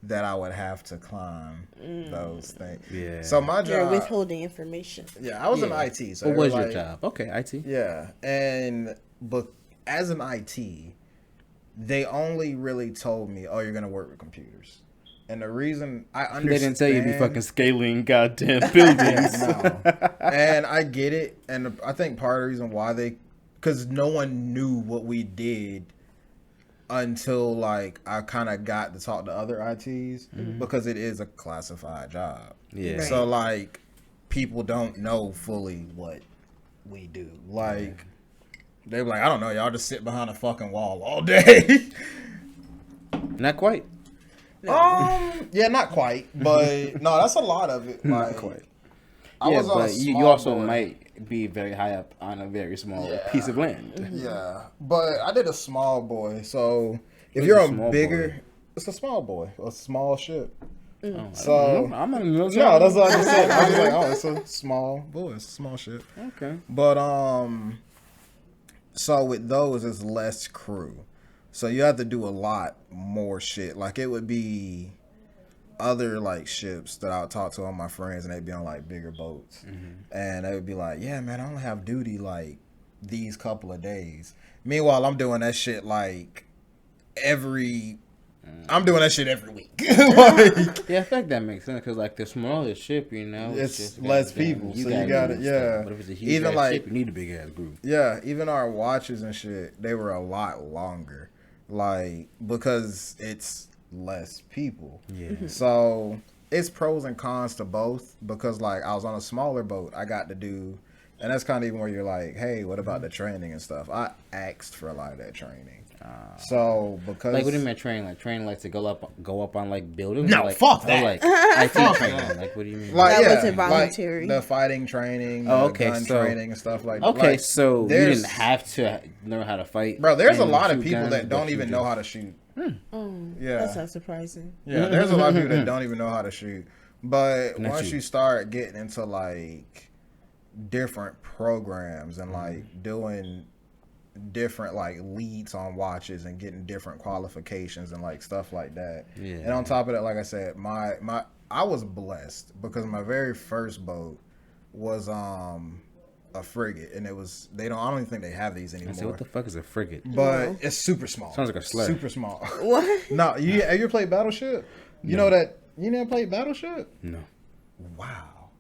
Speaker 2: that I would have to climb those things. Yeah. So my job.
Speaker 3: You're withholding information.
Speaker 2: Yeah, I was in IT. So
Speaker 1: what was your job? Okay, IT.
Speaker 2: Yeah, but as an IT, they only really told me, "Oh, you're gonna work with computers." And the reason I understand,
Speaker 1: they didn't tell you to be fucking scaling goddamn buildings.
Speaker 2: No. And I get it, and I think part of the reason why because no one knew what we did until like I kind of got to talk to other ITs, because it is a classified job.
Speaker 1: Yeah.
Speaker 3: Right.
Speaker 2: So like people don't know fully what we do. Like they're like, I don't know, y'all just sit behind a fucking wall all day.
Speaker 1: Not quite.
Speaker 2: Yeah, not quite, but no, that's a lot of it.
Speaker 1: Not
Speaker 2: Like,
Speaker 1: quite.
Speaker 2: I was on a
Speaker 1: you
Speaker 2: small
Speaker 1: also
Speaker 2: board.
Speaker 1: might be very high up on a very small piece of land.
Speaker 2: Yeah, but I did a small boy. So if
Speaker 1: What's
Speaker 2: you're
Speaker 1: a
Speaker 2: a
Speaker 1: small
Speaker 2: bigger,
Speaker 1: boy?
Speaker 2: It's a small boy, a small ship.
Speaker 1: Oh,
Speaker 2: So
Speaker 1: I'm in the military.
Speaker 2: no, that's what I just said. I was like, oh, it's a small boy, it's a small ship.
Speaker 1: Okay.
Speaker 2: But so with those, it's less crew, so you have to do a lot more shit. Like it would be other like ships that I would talk to all my friends, and they'd be on like bigger boats, and they would be like, yeah, man, I only have duty like these couple of days. Meanwhile, I'm doing that shit like I'm doing that shit every week. Like,
Speaker 1: Yeah, I think that makes sense, because like the smaller ship,
Speaker 2: it's
Speaker 1: just
Speaker 2: less
Speaker 1: goddamn,
Speaker 2: people, so you got it.
Speaker 1: stuff.
Speaker 2: Yeah,
Speaker 1: But if it's a huge
Speaker 2: even
Speaker 1: ass
Speaker 2: like
Speaker 1: ship, you need a big ass group.
Speaker 2: yeah, even our watches and shit, they were a lot longer, like because it's less people.
Speaker 1: Yeah.
Speaker 2: So it's pros and cons to both, because like I was on a smaller boat, I got to do, and that's kind of even where you're like, hey, what about the training and stuff? I asked for a lot of that training. So because
Speaker 1: Like, what do you mean training? Like training, like to go up on like buildings?
Speaker 2: No,
Speaker 1: like,
Speaker 2: fuck that.
Speaker 1: Like IT training. Like, what do you mean?
Speaker 2: like
Speaker 3: That wasn't voluntary.
Speaker 2: like the fighting training, the
Speaker 1: okay,
Speaker 2: gun
Speaker 1: so-
Speaker 2: training and stuff like that.
Speaker 1: Okay,
Speaker 2: Like,
Speaker 1: so you
Speaker 2: there's-
Speaker 1: didn't have to know how to fight,
Speaker 2: bro, there's a
Speaker 1: and
Speaker 2: lot of
Speaker 1: shoot
Speaker 2: people
Speaker 1: guns,
Speaker 2: that
Speaker 1: but
Speaker 2: don't
Speaker 1: you
Speaker 2: even
Speaker 1: just-
Speaker 2: know how to shoot. Yeah.
Speaker 3: That's not surprising.
Speaker 2: Yeah, there's a lot of people that don't even know how to shoot. But
Speaker 1: Not
Speaker 2: once
Speaker 1: you.
Speaker 2: you start getting into like different programs and like doing different like leads on watches and getting different qualifications and like stuff like that.
Speaker 1: Yeah.
Speaker 2: And on top of that, like I said, I was blessed because my very first boat was a frigate, and I don't even think they have these
Speaker 1: I
Speaker 2: anymore.
Speaker 1: said, what the fuck is a frigate?
Speaker 2: But it's super small.
Speaker 1: Sounds like a slur.
Speaker 2: Super small.
Speaker 3: What?
Speaker 2: No, have you ever played Battleship? You know that you never played Battleship?
Speaker 1: No,
Speaker 2: Wow,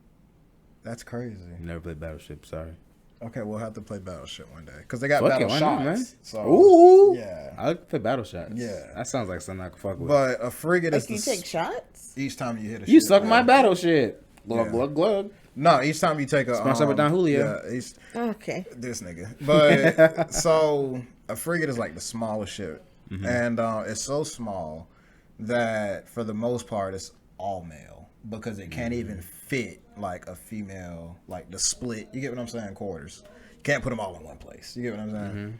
Speaker 2: that's crazy.
Speaker 1: never played Battleship. Sorry.
Speaker 2: Okay, we'll have to play Battleship one day because they got
Speaker 1: Fuck it,
Speaker 2: battle
Speaker 1: why
Speaker 2: shots.
Speaker 1: not, man?
Speaker 2: So,
Speaker 1: Ooh,
Speaker 2: yeah.
Speaker 1: I like to play battle shots.
Speaker 2: Yeah.
Speaker 1: That sounds like something I could fuck with.
Speaker 2: But a frigate
Speaker 3: Like
Speaker 2: is
Speaker 3: you take shots?
Speaker 2: each time you hit a
Speaker 1: You
Speaker 2: ship,
Speaker 1: suck my
Speaker 2: man.
Speaker 1: battle shit. Glug
Speaker 2: Yeah.
Speaker 1: glug glug.
Speaker 2: No, each time you take a
Speaker 1: Sponsored by Don Julio.
Speaker 2: Yeah,
Speaker 3: Okay.
Speaker 2: this nigga. But so a frigate is like the smallest ship, and it's so small that for the most part it's all male because it can't even fit like a female, like the split. You get what I'm saying? Quarters. You can't put them all in one place. You get what I'm saying?
Speaker 1: Mm-hmm.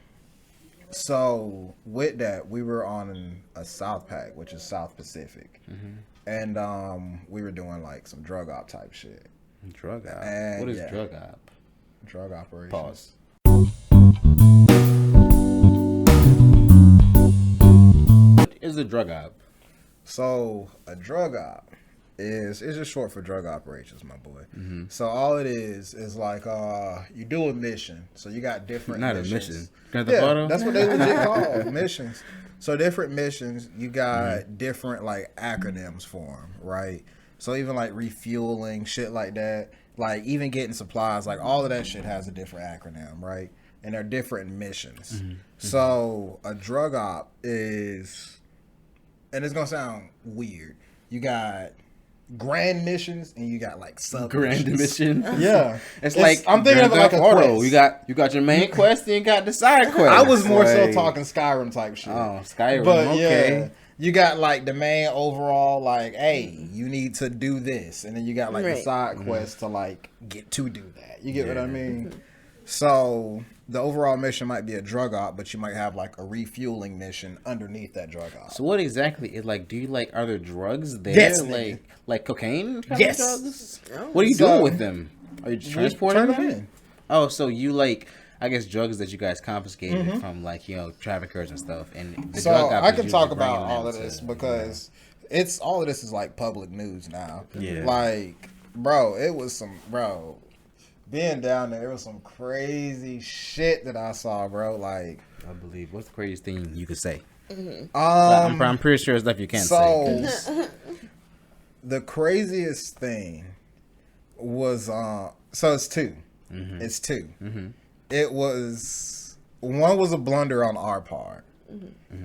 Speaker 2: So with that, we were on a South Pack, which is South Pacific, and we were doing like some drug op type shit.
Speaker 1: Drug op.
Speaker 2: And,
Speaker 1: What is
Speaker 2: yeah.
Speaker 1: drug op?
Speaker 2: Drug operations.
Speaker 1: Pause. What is a drug op?
Speaker 2: So a drug op is it's just short for drug operations, my boy. So all it is like you do a mission. So you got different
Speaker 1: Not
Speaker 2: missions.
Speaker 1: a mission. Got the photo?
Speaker 2: That's what they legit call missions. So different missions, you got different like acronyms for them, right? So even like refueling, shit like that, like even getting supplies, like all of that shit has a different acronym, right? And they're different missions. So a drug op is, and it's gonna sound weird, you got grand missions and you got like sub
Speaker 1: Grand
Speaker 2: missions.
Speaker 1: mission.
Speaker 2: Yeah,
Speaker 1: It's like
Speaker 2: I'm thinking of it like a
Speaker 1: Grand Theft Auto.
Speaker 2: quest.
Speaker 1: You got your main quest and you got the side quest.
Speaker 2: I was more so
Speaker 1: Like,
Speaker 2: talking Skyrim type shit.
Speaker 1: Oh, Skyrim.
Speaker 2: But
Speaker 1: Okay.
Speaker 2: yeah, you got like the main overall, like, hey, you need to do this, and then you got like the
Speaker 3: Right.
Speaker 2: side quest to like get to do that. You get what I mean? So the overall mission might be a drug op, but you might have like a refueling mission underneath that drug op.
Speaker 1: So what exactly is like? Do you like? Are there drugs there?
Speaker 2: Yes, nigga.
Speaker 1: like cocaine? Kind
Speaker 2: Yes.
Speaker 1: Of drugs? What are you
Speaker 2: So-
Speaker 1: doing with them? Are you
Speaker 2: Just
Speaker 1: transporting
Speaker 2: turn
Speaker 1: them?
Speaker 2: them in.
Speaker 1: Oh, so you like? I guess drugs that you guys confiscated from like traffickers and stuff. And the
Speaker 2: So
Speaker 1: drug op
Speaker 2: I
Speaker 1: is
Speaker 2: can
Speaker 1: usually
Speaker 2: talk about
Speaker 1: bringing
Speaker 2: all
Speaker 1: them
Speaker 2: of
Speaker 1: to-
Speaker 2: this because it's all of this is like public news now.
Speaker 1: Yeah.
Speaker 2: Like, bro, it was some being down there, it was some crazy shit that I saw, bro. Like,
Speaker 1: I believe. What's the craziest thing you could say?
Speaker 2: um,
Speaker 1: I'm pretty sure it's stuff you can't say.
Speaker 2: so
Speaker 1: 'Cause-
Speaker 2: the craziest thing was so it's two. It's two. It was one was a blunder on our part.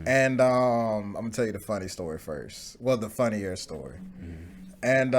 Speaker 2: And I'm gonna tell you the funny story first. Well, the funnier story. And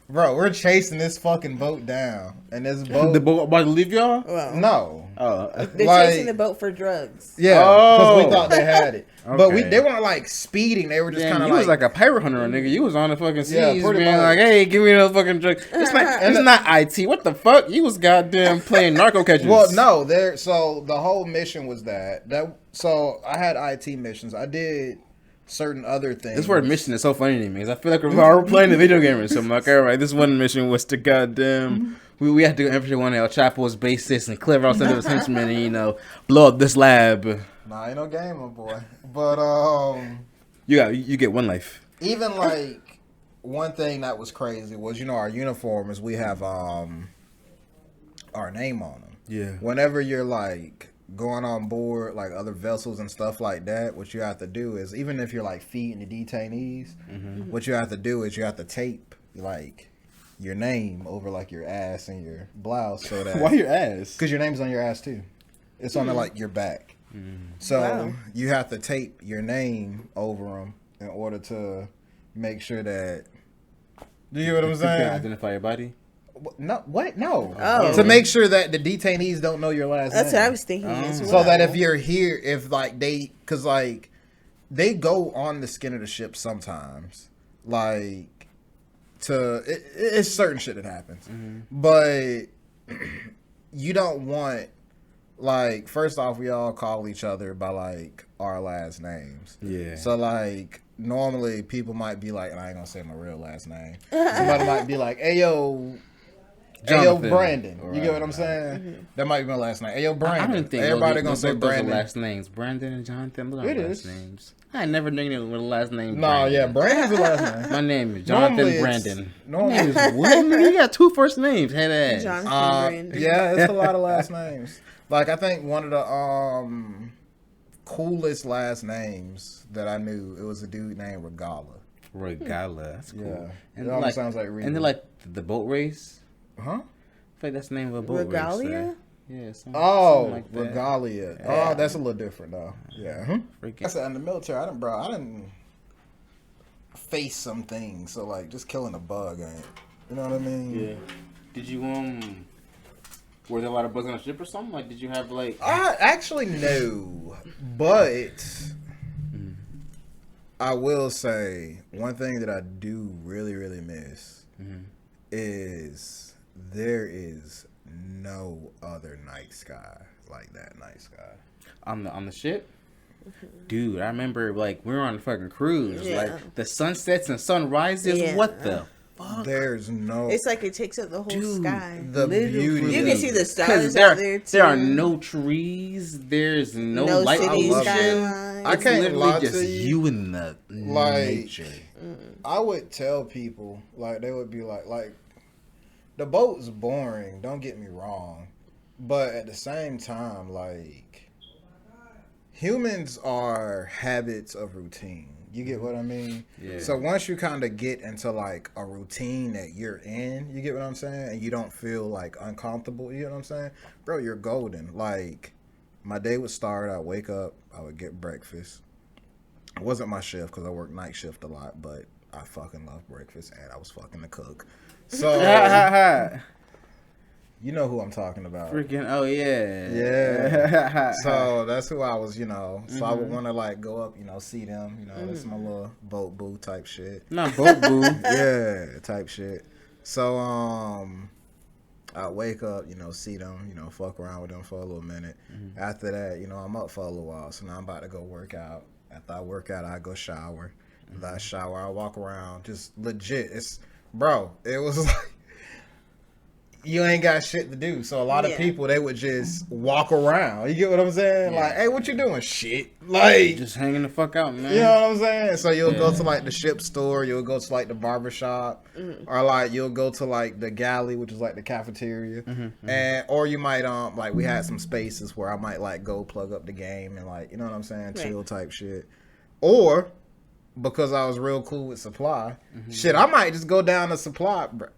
Speaker 2: bro, we're chasing this fucking boat down, and this boat.
Speaker 1: the boat about to leave y'all?
Speaker 3: Well,
Speaker 2: No.
Speaker 1: Oh,
Speaker 3: they're
Speaker 2: like-
Speaker 3: chasing the boat for drugs.
Speaker 2: Yeah, because we
Speaker 1: Oh.
Speaker 2: thought they had it, but
Speaker 1: Okay.
Speaker 2: they weren't like speeding. They were just
Speaker 1: damn,
Speaker 2: kind of
Speaker 1: you
Speaker 2: like,
Speaker 1: was like a pirate hunter, nigga. You was on the fucking seas,
Speaker 2: Yeah,
Speaker 1: being
Speaker 2: pretty much.
Speaker 1: like, "Hey, give me those fucking drugs." It's not IT. What the fuck? You was goddamn playing narco catchers.
Speaker 2: Well, no, there. So the whole mission was that. So I had IT missions. I did certain other things.
Speaker 1: This word mission is so funny to me because I feel like we're playing the video game or something. Like, all right, this one mission was to goddamn. We had to go infiltrate one of El Chapo's bases and clear out some of his henchmen and blow up this lab.
Speaker 2: Nah, ain't no game, my boy. But
Speaker 1: You get one life.
Speaker 2: even like one thing that was crazy was our uniforms. We have our name on them.
Speaker 1: Yeah.
Speaker 2: Whenever you're like going on board like other vessels and stuff like that, what you have to do is, even if you're like feeding the detainees, what you have to do is you have to tape like your name over like your ass and your blouse, so that
Speaker 1: Why your ass?
Speaker 2: because your name's on your ass too. It's on like your back. So
Speaker 3: Wow.
Speaker 2: you have to tape your name over them in order to make sure that. Do you get what I'm
Speaker 1: You can
Speaker 2: saying?
Speaker 1: identify your body.
Speaker 2: No, what? No.
Speaker 3: Oh.
Speaker 2: To make sure that the detainees don't know your last
Speaker 3: That's
Speaker 2: name.
Speaker 3: what I was thinking as well.
Speaker 2: So that if you're here, if like because like they go on the skin of the ship sometimes, like it's certain shit that happens, but you don't want, like, first off, we all call each other by like our last names.
Speaker 1: Yeah.
Speaker 2: So like normally people might be like, and I ain't gonna say my real last name. Somebody might be like, "Hey yo." Hey yo,
Speaker 1: Jonathan.
Speaker 2: Brandon. You get what I'm
Speaker 1: Right.
Speaker 2: saying? That might be my last name. Hey yo, Brandon.
Speaker 1: I didn't think
Speaker 2: Everybody gonna say
Speaker 1: those are
Speaker 2: Brandon.
Speaker 1: last names. Brandon and Jonathan. Look at
Speaker 2: It
Speaker 1: last
Speaker 2: is.
Speaker 1: names. I never knew anyone with a last name.
Speaker 2: No,
Speaker 1: Brandon.
Speaker 2: yeah, Brandon's the last name.
Speaker 1: My name is Jonathan
Speaker 2: Normally it's-
Speaker 1: Brandon.
Speaker 2: normally
Speaker 1: Name
Speaker 2: it's-
Speaker 1: is what? Nigga, you got two first names. Head ass.
Speaker 3: Jonathan Brandon.
Speaker 2: Yeah, it's a lot of last names. Like I think one of the coolest last names that I knew, it was a dude named Regala.
Speaker 1: Regala. That's cool.
Speaker 2: Yeah.
Speaker 1: And
Speaker 2: It almost sounds like Regal.
Speaker 1: And then like the boat race.
Speaker 2: Huh?
Speaker 1: I feel like that's the name of a boat
Speaker 3: Regalia?
Speaker 1: race. Yeah.
Speaker 2: Oh,
Speaker 1: something like that.
Speaker 2: Regalia.
Speaker 1: Yeah.
Speaker 2: Oh, that's a little different though. Yeah.
Speaker 1: Freaking-
Speaker 2: I said in the military, I didn't face some things. So like just killing a bug ain't. You know what I mean?
Speaker 1: Yeah. Did you were there a lot of bugs on the ship or something? Like, did you have like?
Speaker 2: Actually no, but I will say one thing that I do really, really miss is there is no other night sky like that night sky.
Speaker 1: On the ship? Dude, I remember like we were on a fucking cruise.
Speaker 3: Yeah.
Speaker 1: Like the sunsets and sunrises.
Speaker 3: Yeah.
Speaker 1: What the fuck?
Speaker 2: There's no
Speaker 3: It's like it takes up the whole sky.
Speaker 2: the beauty.
Speaker 3: You can see the stars
Speaker 1: there,
Speaker 3: out there too.
Speaker 1: there are no trees. There's no light
Speaker 3: city
Speaker 1: pollution.
Speaker 3: skyline.
Speaker 2: I
Speaker 1: It's
Speaker 2: can't
Speaker 1: literally
Speaker 2: lie
Speaker 1: just
Speaker 2: to you.
Speaker 1: you in the nature.
Speaker 2: I would tell people like they would be like the boat's boring. Don't get me wrong, but at the same time, like humans are habits of routine. You get what I mean?
Speaker 1: Yeah.
Speaker 2: So once you kind of get into like a routine that you're in, you get what I'm saying, and you don't feel like uncomfortable. You know what I'm saying, bro? You're golden. Like my day would start. I'd wake up. I would get breakfast. It wasn't my shift because I work night shift a lot, but I fucking love breakfast and I was fucking the cook. So you know who I'm talking about.
Speaker 1: Freaking oh yeah.
Speaker 2: Yeah. So that's who I was, you know. So I would want to like go up, you know, see them, you know, that's my little boat boo type shit.
Speaker 1: Not boat boo.
Speaker 2: Yeah, type shit. So I wake up, you know, see them, you know, fuck around with them for a little minute. After that, you know, I'm up for a little while, so now I'm about to go work out. After I work out, I go shower. After I shower, I walk around, just legit. It was like you ain't got shit to do. So a lot of people, they would just walk around. You get what I'm saying?
Speaker 1: Yeah.
Speaker 2: Like, hey, what you doing? Shit. Like,
Speaker 1: Just hanging the fuck out, man.
Speaker 2: you know what I'm saying? So you'll go to like the ship store, you'll go to like the barbershop, or like you'll go to like the galley, which is like the cafeteria, and or you might like we had some spaces where I might like go plug up the game and like, you know what I'm saying, chill type shit, or because I was real cool with supply, shit, I might just go down to supply, bro.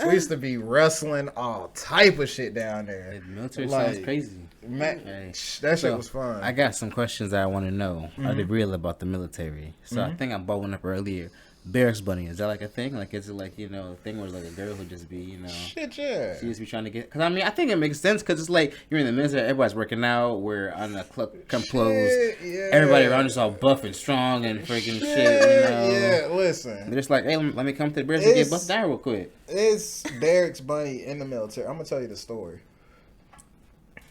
Speaker 2: We used to be wrestling all type of shit down there.
Speaker 1: The military
Speaker 2: Like,
Speaker 1: sounds crazy.
Speaker 2: Man,
Speaker 1: Hey.
Speaker 2: that shit
Speaker 1: So,
Speaker 2: was fun.
Speaker 1: I got some questions that I want to know. Are they real about the military? So I think I brought one up earlier. Barracks bunny, is that like a thing? Like, is it like, you know, a thing where like a girl who just be, you know,
Speaker 2: Shit, yeah.
Speaker 1: she just be trying to get? Because I mean, I think it makes sense because it's like you're in the military, everybody's working out. We're on the club come close.
Speaker 2: Yeah.
Speaker 1: Everybody around us all buff and strong and freaking shit. You know,
Speaker 2: Yeah, listen.
Speaker 1: they're just like, hey, let me come to the barracks and get busted down real quick.
Speaker 2: It's Barracks Bunny in the military. I'm gonna tell you the story,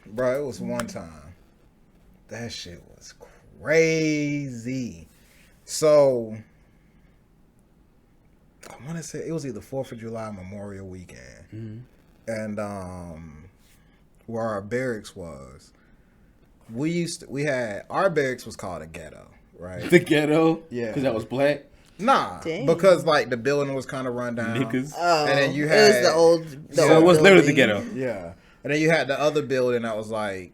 Speaker 2: bro. It was one time. That shit was crazy. So I want to say it was either 4th of July, Memorial Weekend, and where our barracks was, we had our barracks was called a ghetto, right?
Speaker 1: The ghetto,
Speaker 2: Yeah.
Speaker 1: because that was black.
Speaker 2: Nah,
Speaker 3: Dang.
Speaker 2: because like the building was kind of run down.
Speaker 1: Niggas.
Speaker 3: Oh,
Speaker 2: And then you
Speaker 3: it
Speaker 2: had-
Speaker 3: was the old.
Speaker 1: So it was literally the
Speaker 3: building.
Speaker 1: ghetto.
Speaker 2: Yeah. And then you had the other building that was like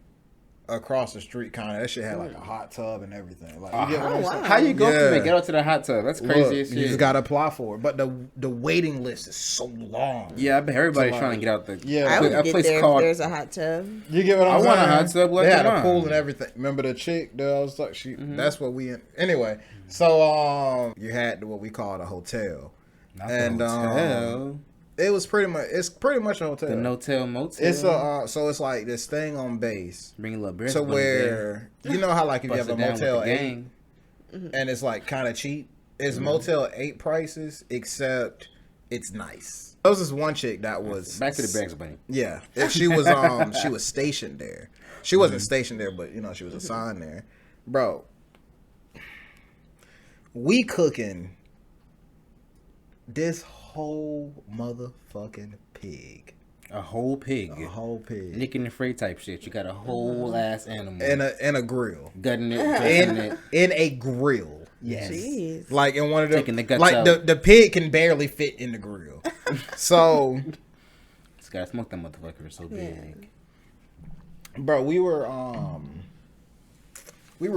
Speaker 2: across the street kind of. That shit had like a hot tub and everything. Like, you get what I'm saying?
Speaker 1: How you go from the
Speaker 2: Yeah.
Speaker 1: ghetto to the hot tub? That's crazy
Speaker 2: Look,
Speaker 1: as shit.
Speaker 2: you just got to apply for it. But the waiting list is so long.
Speaker 1: Yeah, I bet everybody's
Speaker 2: So,
Speaker 1: trying
Speaker 2: like,
Speaker 1: to get out the.
Speaker 2: Yeah.
Speaker 3: I would
Speaker 1: a
Speaker 3: get
Speaker 1: place
Speaker 3: there
Speaker 1: called.
Speaker 3: if there's a hot tub.
Speaker 2: You get what I'm
Speaker 1: I
Speaker 2: saying?
Speaker 1: want a hot tub, what
Speaker 2: They
Speaker 1: you
Speaker 2: had a
Speaker 1: want?
Speaker 2: pool and everything. Remember the chick that I was like, that's what we in. Anyway, so you had what we called a hotel.
Speaker 1: Not
Speaker 2: And,
Speaker 1: the hotel.
Speaker 2: It was pretty much a hotel.
Speaker 1: The no-tell motel.
Speaker 2: It's a so it's like this thing on base
Speaker 1: Bring a little beer.
Speaker 2: to where you know how like if you have a Motel 8
Speaker 1: gang.
Speaker 2: and it's like kind of cheap. It's Motel 8 prices except it's nice. There was this one chick that was
Speaker 1: Back to the Barracks Bunny.
Speaker 2: Yeah, and she was stationed there. She wasn't stationed there, but you know she was assigned there, bro. We cooking this whole motherfucking pig.
Speaker 1: A whole pig.
Speaker 2: A whole pig.
Speaker 1: Licking the freight type shit. You got a whole ass animal.
Speaker 2: In a grill.
Speaker 1: Gutting it, dressing it.
Speaker 2: In a grill. Yes.
Speaker 3: Jeez.
Speaker 2: Like in one of them.
Speaker 1: Taking the guts
Speaker 2: like
Speaker 1: out.
Speaker 2: the pig can barely fit in the grill. So,
Speaker 1: Just gotta smoke that motherfucker. It's so big.
Speaker 2: bro, we were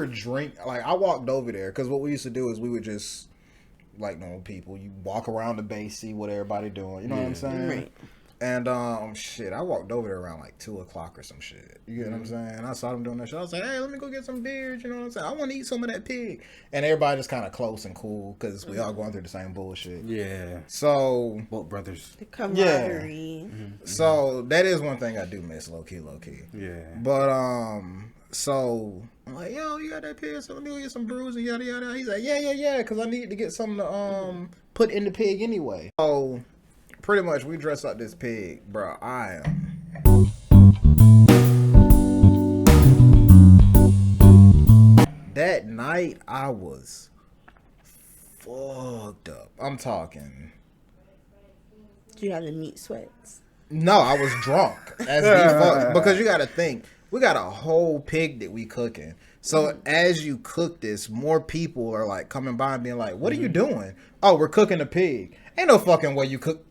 Speaker 2: drink. Like I walked over there because what we used to do is we would just like normal people. You walk around the base, see what everybody doing. You know what I'm saying?
Speaker 3: Right.
Speaker 2: And shit, I walked over there around like 2:00 or some shit. You get what I'm saying? And I saw them doing that shit. I was like, hey, let me go get some beers. You know what I'm saying? I want to eat some of that pig. And everybody just kind of close and cool because we all going through the same bullshit.
Speaker 1: Yeah.
Speaker 2: So,
Speaker 1: Both brothers.
Speaker 3: The camaraderie.
Speaker 2: so that is one thing I do miss, low key.
Speaker 1: Yeah.
Speaker 2: But So I'm like, yo, you got that pig? So let me go get some brews and yada yada. He's like, yeah, because I need to get something to put in the pig anyway. So pretty much we dress up this pig, bro. That night I was fucked up. I'm talking.
Speaker 3: You have the meat sweats.
Speaker 2: No, I was drunk as the fuck, because you got to think. We got a whole pig that we cooking. So as you cook this, more people are like coming by and being like, "What are you doing?" "Oh, we're cooking a pig." Ain't no fucking way you cook.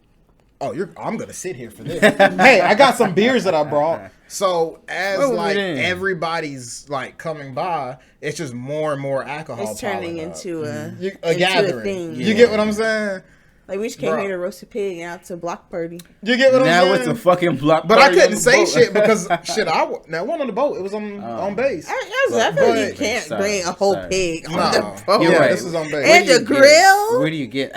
Speaker 2: "Oh, I'm gonna sit here for this." "Hey, I got some beers that I brought." So as like everybody's like coming by, it's just more and more alcohol.
Speaker 3: It's turning into
Speaker 2: a gathering.
Speaker 3: A thing.
Speaker 2: You get what I'm saying?
Speaker 3: Like, we just came here to roast a pig and out to block party.
Speaker 2: You get what I'm saying?
Speaker 1: Now it's a fucking block
Speaker 2: but
Speaker 1: party.
Speaker 2: I couldn't say shit because shit. Now one on the boat. It was on base.
Speaker 3: I feel like you can't bring a whole pig on the boat.
Speaker 2: Yeah,
Speaker 1: right.
Speaker 2: this is on base.
Speaker 3: And the grill.
Speaker 1: Where do you get?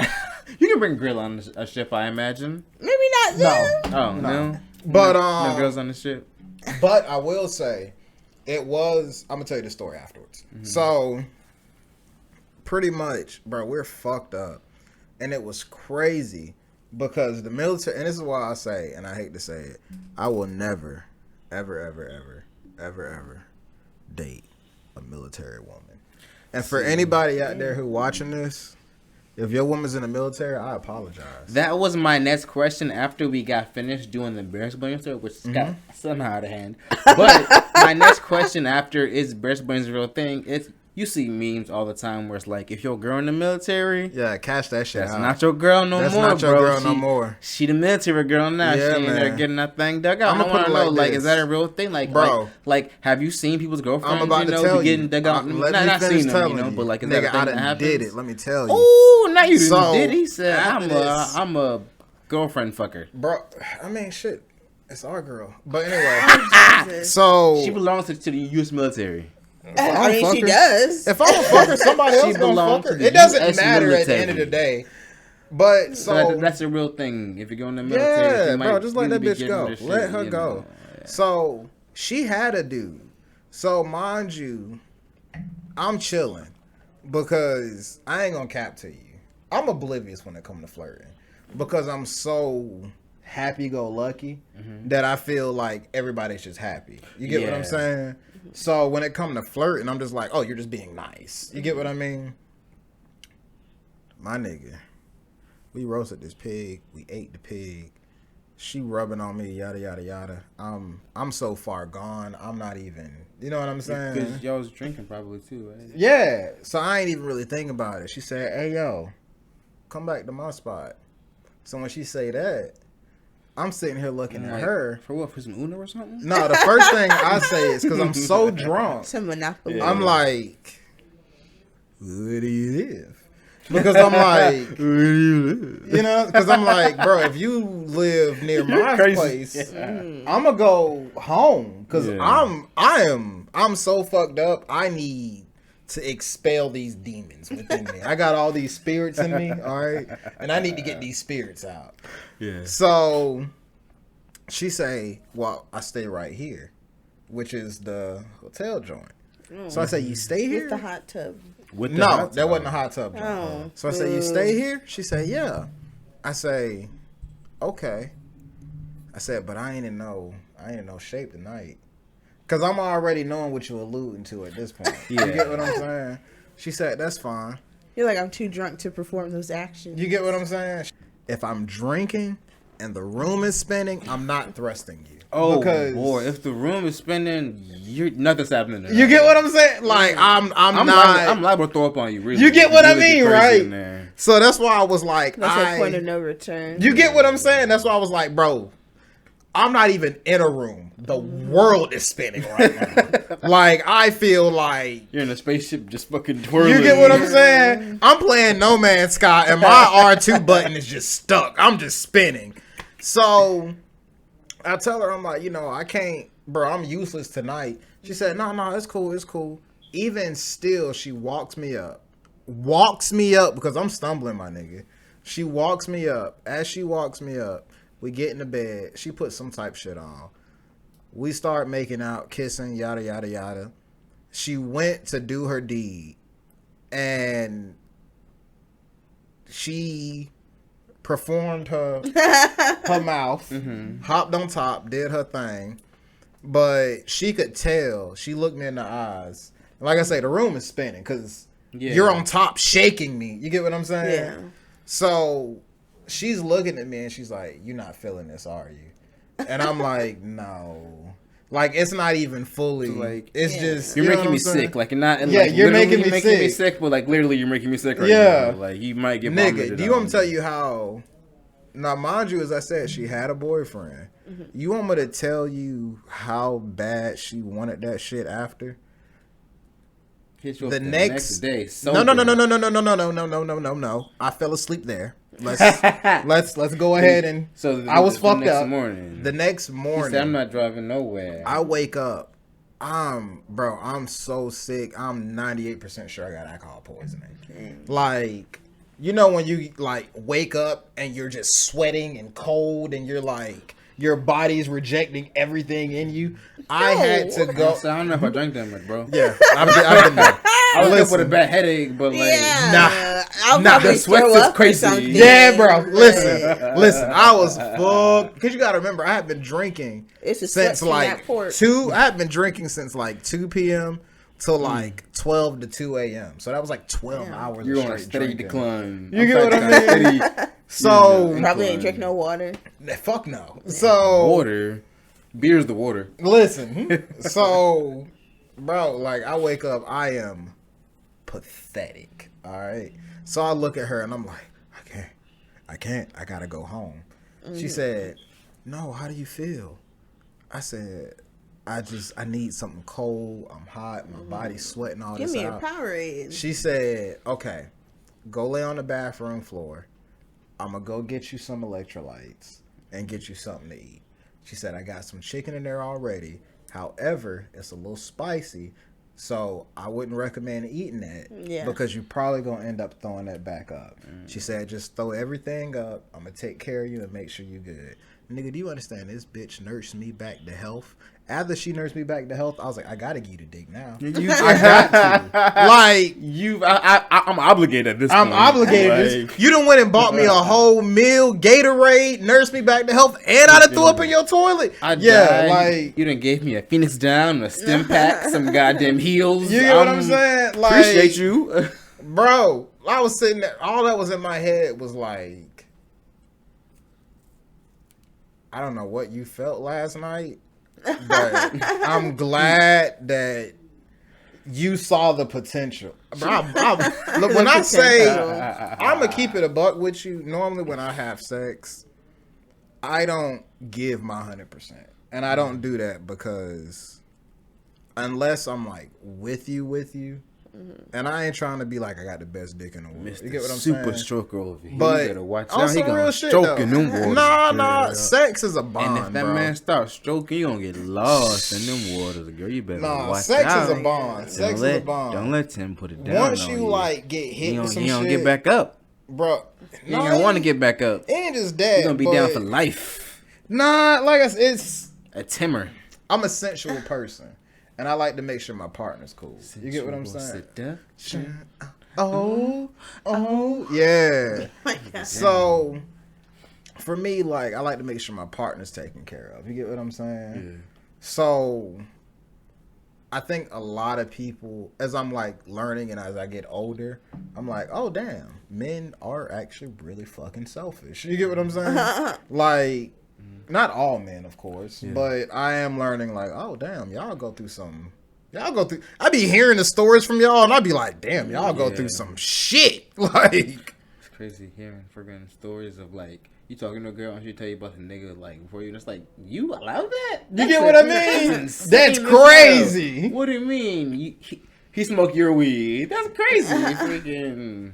Speaker 1: You can bring grill on a ship, I imagine.
Speaker 3: Maybe not them.
Speaker 1: Oh no.
Speaker 2: But
Speaker 1: no grills on the ship.
Speaker 2: But I will say, it was. I'm gonna tell you the story afterwards. Mm-hmm. So, pretty much, bro, we're fucked up. And it was crazy because the military, and this is why I say, and I hate to say it, I will never, ever date a military woman. And for anybody out there who watching this, if your woman's in the military, I apologize.
Speaker 1: That was my next question after we got finished doing the Bears Blame story, which got somehow out of hand. But my next question after is Bears Blame's real thing. It's, you see memes all the time where it's like, if your girl in the military,
Speaker 2: yeah, catch that shit.
Speaker 1: That's
Speaker 2: out.
Speaker 1: not your girl no more.
Speaker 2: That's not your
Speaker 1: bro.
Speaker 2: girl no more.
Speaker 1: She the military girl now.
Speaker 2: Yeah,
Speaker 1: she ain't there getting that thing dug out.
Speaker 2: I'm
Speaker 1: I want to know, like,
Speaker 2: this.
Speaker 1: is that a real thing? Like,
Speaker 2: bro,
Speaker 1: like, have you seen people's girlfriends?
Speaker 2: I'm about to tell
Speaker 1: be getting dug out?
Speaker 2: Not seen them,
Speaker 1: you know, but like, is
Speaker 2: nigga,
Speaker 1: that a thing
Speaker 2: I
Speaker 1: that happens?
Speaker 2: did it. Let me tell you.
Speaker 1: Oh, now you did. He said,
Speaker 2: I'm
Speaker 1: a girlfriend fucker,
Speaker 2: bro. I mean, shit. It's our girl. But anyway, so
Speaker 1: she belongs to the U.S. military.
Speaker 3: I mean, she does.
Speaker 2: If I'm a fucker, somebody else gonna fuck her. It doesn't matter at the end of the day. But so
Speaker 1: that's a real thing. If you go in the military,
Speaker 2: yeah, bro, just let that bitch go. Let her go. Yeah. So she had a dude. So mind you, I'm chilling because I ain't gonna cap to you. I'm oblivious when it comes to flirting because I'm so happy-go-lucky that I feel like everybody's just happy. You get what I'm saying? So when it comes to flirting, I'm just like, oh, you're just being nice. You get what I mean? My nigga, we roasted this pig. We ate the pig. She rubbing on me, yada, yada, yada. I'm so far gone. I'm not even, you know what I'm saying?
Speaker 1: Because y'all was drinking probably too, right?
Speaker 2: Yeah. So I ain't even really thinking about it. She said, hey, yo, come back to my spot. So when she say that, I'm sitting here looking at her.
Speaker 1: For what? For some Uno or something?
Speaker 2: No, the first thing I say is because I'm so drunk.
Speaker 3: Some Monopoly.
Speaker 2: I'm like, where do you live? Because I'm like, where do you live? You know, because I'm like, bro, if you live near my place, I'm gonna go home because I'm so fucked up. I need to expel these demons within me. I got all these spirits in me, all right, and I need to get these spirits out. Yeah. So she say, well, I stay right here, which is the hotel joint. So I say, you stay here?
Speaker 3: With the hot tub.
Speaker 2: No, that wasn't a hot tub joint. Oh. So I say, you stay here? She say, yeah. I say, okay. I said, but I ain't in no shape tonight. Because I'm already knowing what you're alluding to at this point. You get what I'm saying? She said, that's fine.
Speaker 3: You're like, I'm too drunk to perform those actions.
Speaker 2: You get what I'm saying? If I'm drinking and the room is spinning, I'm not thrusting you.
Speaker 1: Oh, boy. If the room is spinning, nothing's happening there.
Speaker 2: You get what I'm saying? Like, I'm
Speaker 1: liable to throw up on you, really.
Speaker 2: You get what I mean, right? So that's why I was like,
Speaker 3: that's a point of no return.
Speaker 2: You get what I'm saying? That's why I was like, bro, I'm not even in a room. The world is spinning right now. Like, I feel like
Speaker 1: you're in a spaceship just fucking twirling.
Speaker 2: You get what I'm saying? I'm playing No Man's Sky and my R2 button is just stuck. I'm just spinning. So I tell her, I'm like, I can't, bro, I'm useless tonight. She said, no, it's cool. Even still, she walks me up because I'm stumbling, my nigga. She walks me up. As she walks me up, we get in the bed. She puts some type shit on. We start making out, kissing, yada, yada, yada. She went to do her deed, and she performed her mouth, hopped on top, did her thing. But she could tell. She looked me in the eyes. Like I say, the room is spinning because you're on top shaking me. You get what I'm saying?
Speaker 3: Yeah.
Speaker 2: So she's looking at me and she's like, "You're not feeling this, are you?" And I'm like, "No." Like, it's not even fully. Like, it's just
Speaker 1: you're
Speaker 2: you know
Speaker 1: making me
Speaker 2: what I'm saying?
Speaker 1: sick. Like, not.
Speaker 2: Yeah,
Speaker 1: like,
Speaker 2: you're making me
Speaker 1: making me
Speaker 2: sick.
Speaker 1: sick. But like, literally, you're making me sick right
Speaker 2: Yeah.
Speaker 1: now. Like, you might get
Speaker 2: Nigga,
Speaker 1: vomited
Speaker 2: do you want me
Speaker 1: on.
Speaker 2: to tell you how? Now, mind you, as I said, she had a boyfriend. You want me to tell you how bad she wanted that shit after?
Speaker 1: Hit you up
Speaker 2: The next
Speaker 1: day.
Speaker 2: No. I fell asleep there. Let's go ahead and.
Speaker 1: So
Speaker 2: I was fucked
Speaker 1: next
Speaker 2: up.
Speaker 1: Morning.
Speaker 2: The next
Speaker 1: He
Speaker 2: morning,
Speaker 1: said, I'm not driving nowhere.
Speaker 2: I wake up. I'm so sick. I'm 98% sure I got alcohol poisoning. Like, you know when you like wake up and you're just sweating and cold and you're like your body's rejecting everything in you. I had to go.
Speaker 1: So I don't know if I drank that much, bro.
Speaker 2: Yeah, I've been there.
Speaker 1: I woke up with a bad headache, but like,
Speaker 3: I'll
Speaker 2: nah,
Speaker 3: probably
Speaker 1: the sweats
Speaker 3: throw
Speaker 1: is
Speaker 3: up or
Speaker 1: crazy.
Speaker 3: something.
Speaker 2: Yeah, bro. Listen. I was fucked because you got to remember I have been drinking
Speaker 3: It's a
Speaker 2: since
Speaker 3: sweat from
Speaker 2: like
Speaker 3: that port.
Speaker 2: 2. I have been drinking since like 2 p.m. till like 12 to 2 a.m. So that was like 12 hours.
Speaker 1: you're
Speaker 2: of
Speaker 1: on a
Speaker 2: straight
Speaker 1: steady
Speaker 2: drinking.
Speaker 1: decline.
Speaker 2: You get what I mean? So
Speaker 3: Probably ain't drink no water.
Speaker 2: fuck no. So
Speaker 1: Water. Beer's the water.
Speaker 2: listen. So, bro, like I wake up, I am pathetic. All right. So I look at her and I'm like, I can't. I gotta go home. She said, "No. How do you feel?" I said, I need something cold. I'm hot. My body's sweating all
Speaker 3: Give
Speaker 2: this
Speaker 3: me a
Speaker 2: out.
Speaker 3: Powerade.
Speaker 2: She said, "Okay, go lay on the bathroom floor. I'm gonna go get you some electrolytes and get you something to eat." She said, "I got some chicken in there already. However, it's a little spicy, so I wouldn't recommend eating that because you're probably gonna end up throwing that back up." She said, "Just throw everything up. I'm gonna take care of you and make sure you good." Nigga, do you understand? This bitch nursed me back to health. After she nursed me back to health, I was like, I gotta give you the dick now. I got to. Like,
Speaker 1: I'm obligated at this point.
Speaker 2: I'm obligated.
Speaker 1: Like,
Speaker 2: You done went and bought me a whole meal, Gatorade, nursed me back to health, and I done threw up in your toilet.
Speaker 1: died.
Speaker 2: Like,
Speaker 1: you done gave me a Phoenix down, a stim pack, some goddamn heels.
Speaker 2: you get what I'm saying? Like,
Speaker 1: Appreciate you.
Speaker 2: bro. I was sitting there. All that was in my head was like, I don't know what you felt last night, but I'm glad that you saw the potential. Bro, look, when I say I'm gonna keep it a buck with you, normally when I have sex, I don't give my 100%, and I don't do that because unless I'm like with you. And I ain't trying to be like I got the best dick in the world. You get what I'm saying?
Speaker 1: Super stroker over here.
Speaker 2: But
Speaker 1: you better watch
Speaker 2: on
Speaker 1: out. He
Speaker 2: some
Speaker 1: gonna
Speaker 2: real shit,
Speaker 1: stroke
Speaker 2: though.
Speaker 1: in them waters.
Speaker 2: Nah.
Speaker 1: girl.
Speaker 2: Sex is a bond,
Speaker 1: And if that
Speaker 2: bro.
Speaker 1: man starts stroking, you gonna get lost in them waters, girl. You better watch
Speaker 2: sex
Speaker 1: out.
Speaker 2: is a bond. Sex is a bond.
Speaker 1: Don't let Tim put it down.
Speaker 2: Once
Speaker 1: on
Speaker 2: you like get hit with some
Speaker 1: he don't
Speaker 2: shit,
Speaker 1: get back up.
Speaker 2: bro.
Speaker 1: He ain't gonna want to get back up.
Speaker 2: It ain't just that.
Speaker 1: He's gonna be down for life.
Speaker 2: Nah, like it's.
Speaker 1: A Timmer.
Speaker 2: I'm a sensual person, and I like to make sure my partner's cool. You get what I'm saying? Oh, yeah.
Speaker 3: My God.
Speaker 2: So, for me, like, I like to make sure my partner's taken care of. You get what I'm saying?
Speaker 1: Yeah.
Speaker 2: So, I think a lot of people, as I'm like learning and as I get older, I'm like, oh damn, men are actually really fucking selfish. You get what I'm saying? Like, not all men, of course, but I am learning like, oh damn, y'all go through some. I be hearing the stories from y'all, and I be like, damn, y'all go through some shit. Like,
Speaker 1: it's crazy hearing freaking stories of like you talking to a girl and she tell you about the nigga like before you just like you allow that.
Speaker 2: you get what I mean? That's crazy.
Speaker 1: What do you mean? He smoke your weed? That's crazy. Freaking.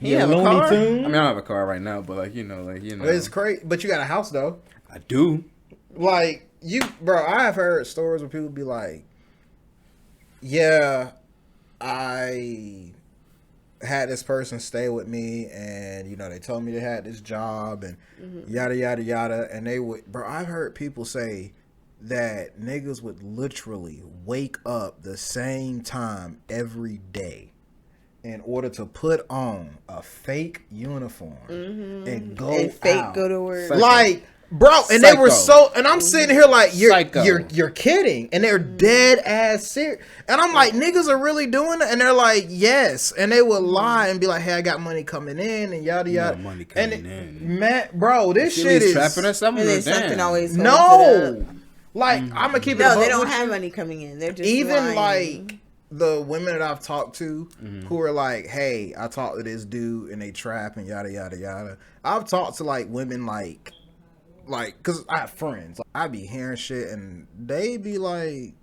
Speaker 1: You have a car? I mean, I don't have a car right now, but like you know.
Speaker 2: It's crazy, but you got a house though.
Speaker 1: I do.
Speaker 2: Like bro. I have heard stories where people be like, yeah, I had this person stay with me and they told me they had this job and yada yada yada, and they would, bro, I've heard people say that niggas would literally wake up the same time every day in order to put on a fake uniform and go
Speaker 3: And fake
Speaker 2: out.
Speaker 3: go to work.
Speaker 2: Like, bro, and they were so, and I'm sitting here like, you're kidding, and they're dead ass serious, and I'm like, niggas are really doing it, and they're like, yes, and they would lie and be like, hey, I got money coming in, and yada yada,
Speaker 1: money coming in.
Speaker 2: man, bro, this shit is
Speaker 1: trapping us.
Speaker 3: And then something always
Speaker 2: no, like I'm gonna keep it.
Speaker 3: No, they don't have money coming in. They're just
Speaker 2: even
Speaker 3: lying.
Speaker 2: like the women that I've talked to who are like, hey, I talked to this dude and they trap and yada yada yada. I've talked to like women like because I have friends. I be hearing shit and they be like,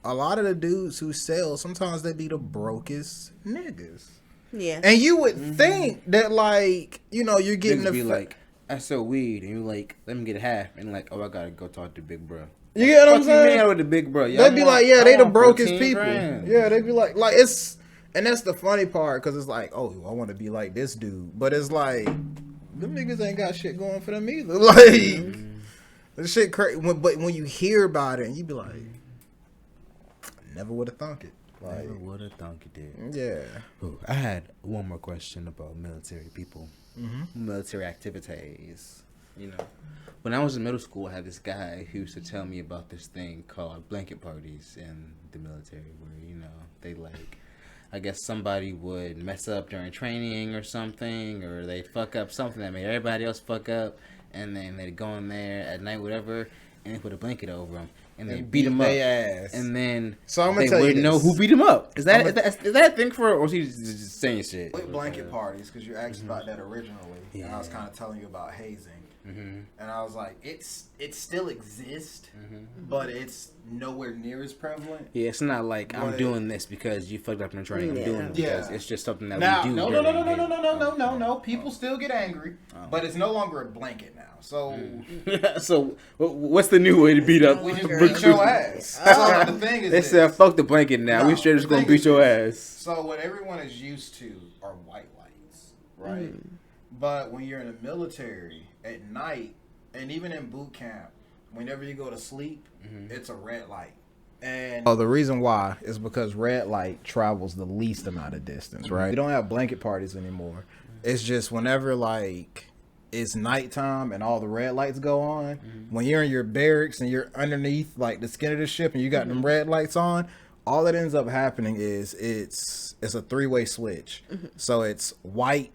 Speaker 2: a lot of the dudes who sell, sometimes they be the brokest niggas.
Speaker 3: Yeah.
Speaker 2: And you would think that like, you know, you're getting
Speaker 1: Niggas be like, I sell weed, and you like, let me get a half, and like, oh, I gotta go talk to big bro.
Speaker 2: You get what I'm saying?
Speaker 1: You mean with the big bro?
Speaker 2: They'd be like, yeah, they the brokest
Speaker 1: 14
Speaker 2: people.
Speaker 1: grand.
Speaker 2: Yeah, they'd be like it's, and that's the funny part, because it's like, oh, I want to be like this dude, but it's like, them niggas ain't got shit going for them either. Like, this shit crazy. But when you hear about it, and you be like, never would have thunk it. Like,
Speaker 1: Never would have thunk you did.
Speaker 2: yeah.
Speaker 1: Ooh, I had one more question about military people, military activities. You know, when I was in middle school, I had this guy who used to tell me about this thing called blanket parties in the military, where, you know, they like, I guess somebody would mess up during training or something, or they fuck up something that made everybody else fuck up, and then they'd go in there at night, whatever, and they put a blanket over them, and they beat them up,
Speaker 2: ass.
Speaker 1: and then
Speaker 2: So I'm gonna
Speaker 1: they
Speaker 2: tell you
Speaker 1: wouldn't know
Speaker 2: this.
Speaker 1: who beat them up. Is that a thing for, or is he just saying shit?
Speaker 2: With blanket parties, because you asked about that originally, and I was kind of telling you about hazing. And I was like, it still exists, but it's nowhere near as prevalent.
Speaker 1: Yeah, it's not like I'm doing this because you fucked up in training. I'm doing it because it's just something that
Speaker 2: Now,
Speaker 1: we do.
Speaker 2: no. People still get angry, but it's no longer a blanket now. So,
Speaker 1: So what's the new way to beat up?
Speaker 2: we just beat your ass. So the thing is,
Speaker 1: They said fuck the blanket now.
Speaker 2: No,
Speaker 1: We straight just
Speaker 2: the
Speaker 1: gonna
Speaker 2: thing
Speaker 1: beat your
Speaker 2: is
Speaker 1: ass.
Speaker 2: So what everyone is used to are white lights, right? But when you're in the military at night, and even in boot camp, whenever you go to sleep, it's a red light. And the reason why is because red light travels the least amount of distance, right? We don't have blanket parties anymore. It's just whenever like it's nighttime and all the red lights go on, when you're in your barracks and you're underneath like the skin of the ship and you got them red lights on, all that ends up happening is it's a three-way switch. So it's white,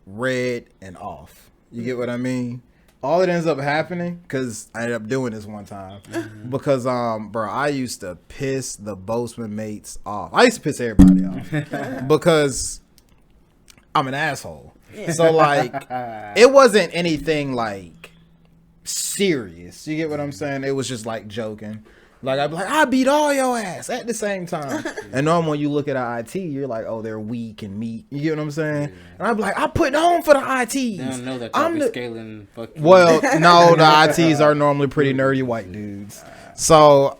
Speaker 2: red, and off. You get what I mean? All that ends up happening, because I ended up doing this one time, because bro, I used to piss the boatman mates off. I used to piss everybody off because I'm an asshole. So like, it wasn't anything like serious. You get what I'm saying? It was just like joking. Like, I'd be like, I beat all your ass at the same time. And normally when you look at an IT, you're like, oh, they're weak and meek. You get what I'm saying? Yeah. And I'd be like, I put on for the ITs.
Speaker 1: They don't know that y'all be scaling fucking...
Speaker 2: Well, no, the ITs are normally pretty nerdy white dudes. So,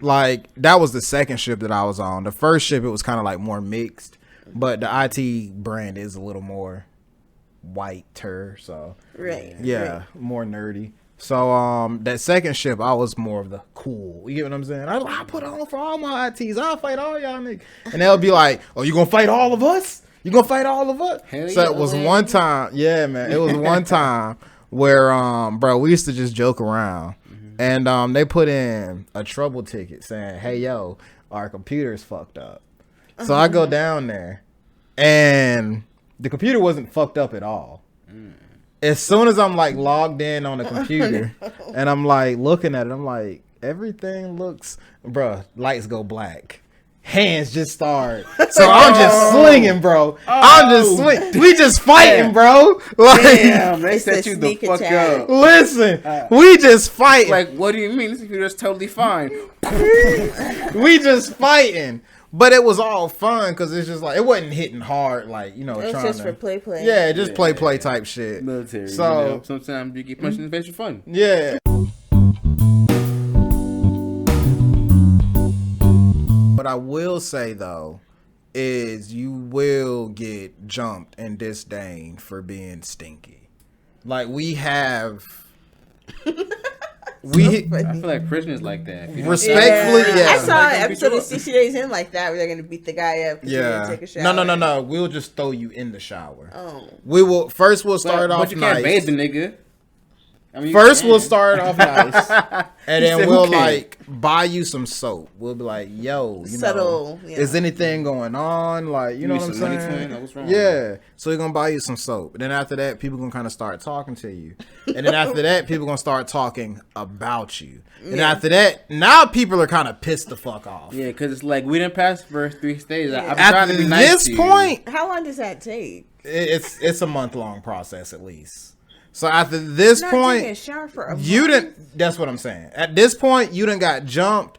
Speaker 2: like, that was the second ship that I was on. The first ship, it was kind of like more mixed. But the IT brand is a little more whiter, so...
Speaker 3: Right.
Speaker 2: Yeah,
Speaker 3: right.
Speaker 2: more nerdy. So that second ship, I was more of the cool. You get what I'm saying? I put on for all my ITs. I'll fight all y'all niggas. And they'll be like, oh, you gonna fight all of us? You gonna fight all of us?
Speaker 1: Hell
Speaker 2: So
Speaker 1: yeah,
Speaker 2: it was
Speaker 1: man.
Speaker 2: one time. Yeah, man. It was one time where, bro, we used to just joke around. And they put in a trouble ticket saying, hey, yo, our computer's fucked up. So I go down there. And the computer wasn't fucked up at all. As soon as I'm like logged in on the computer and I'm like looking at it, I'm like, everything looks, bruh, lights go black. Hands just start. So I'm just swinging, bro. I'm just swinging. We just fighting, bro. Like,
Speaker 1: Damn, they
Speaker 3: It's
Speaker 1: set
Speaker 3: a
Speaker 1: you the
Speaker 3: sneak
Speaker 1: fuck
Speaker 3: attack.
Speaker 1: up.
Speaker 2: listen, we just fighting.
Speaker 1: Like, what do you mean? This computer's totally fine.
Speaker 2: We just fighting. But it was all fun because it's just like, it wasn't hitting hard, like, you know,
Speaker 3: It was
Speaker 2: trying
Speaker 3: just
Speaker 2: to.
Speaker 3: for play.
Speaker 2: Yeah, just play type shit.
Speaker 1: Military.
Speaker 2: So,
Speaker 1: you know, sometimes you get punched in the face for fun.
Speaker 2: yeah. What I will say though is you will get jumped and disdained for being stinky. Like we have We
Speaker 1: I feel like prisoners like that. If you don't-
Speaker 2: Respectfully, yeah.
Speaker 3: I saw
Speaker 1: Like,
Speaker 3: an
Speaker 1: don't beat
Speaker 3: episode
Speaker 1: you
Speaker 3: of
Speaker 1: up.
Speaker 3: 60 Days In like that where they're gonna beat the guy up. 'Cause he didn't
Speaker 2: yeah.
Speaker 3: take a shower.
Speaker 2: No. We'll just throw you in the shower.
Speaker 3: Oh.
Speaker 2: We'll start off
Speaker 1: But you can't
Speaker 2: nice.
Speaker 1: bathe the nigga. I mean, you
Speaker 2: First, we'll
Speaker 1: can.
Speaker 2: start off nice, and
Speaker 1: He
Speaker 2: then
Speaker 1: said,
Speaker 2: we'll
Speaker 1: "Who can?"
Speaker 2: like buy you some soap. We'll be like, "Yo, you
Speaker 3: Subtle,
Speaker 2: know,
Speaker 3: yeah.
Speaker 2: is anything going on? Like, you know
Speaker 1: need
Speaker 2: what I'm
Speaker 1: some money,
Speaker 2: saying?
Speaker 1: twin? Like, what's wrong?
Speaker 2: Yeah. So we're gonna buy you some soap. Then after that, people gonna kind of start talking to you, and then after that, people gonna start talking about you. And
Speaker 3: Yeah.
Speaker 2: after that, now people are kind of pissed the fuck off.
Speaker 1: Yeah, because it's like we didn't pass the first 3 stages. I'm
Speaker 2: At
Speaker 1: trying to be nice
Speaker 2: this
Speaker 1: to you.
Speaker 2: point,
Speaker 3: How long does that take?
Speaker 2: it's a month-long process at least. So after this
Speaker 3: Not
Speaker 2: point,
Speaker 3: taking a shower for a
Speaker 2: you
Speaker 3: month?
Speaker 2: didn't. That's what I'm saying. At this point, you done got jumped,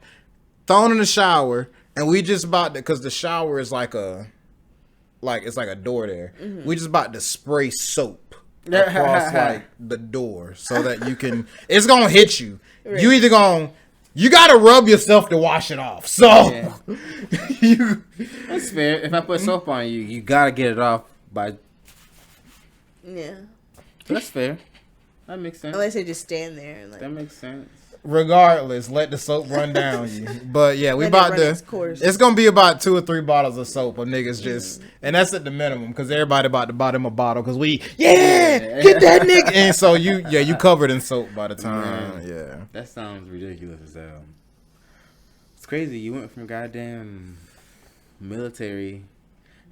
Speaker 2: thrown in the shower, and we just about to, because the shower is like it's like a door there.
Speaker 3: Mm-hmm.
Speaker 2: We just about to spray soap across like the door so that you can. It's gonna hit you.
Speaker 3: Right.
Speaker 2: You either you gotta rub yourself to wash it off. So
Speaker 1: Yeah.
Speaker 2: you.
Speaker 1: That's fair. If I put soap on you, you gotta get it off by.
Speaker 3: Yeah.
Speaker 1: So that's fair. That makes sense.
Speaker 3: Unless they just stand there and like.
Speaker 1: That makes sense.
Speaker 2: Regardless, let the soap run down you. But yeah, we
Speaker 3: Let it
Speaker 2: about
Speaker 3: run
Speaker 2: to.
Speaker 3: its course.
Speaker 2: It's gonna be about 2 or 3 bottles of soap of niggas just, and that's at the minimum because everybody about to buy them a bottle because we get that nigga. And so you covered in soap by the time. Yeah.
Speaker 1: That sounds ridiculous as hell. It's crazy. You went from goddamn military,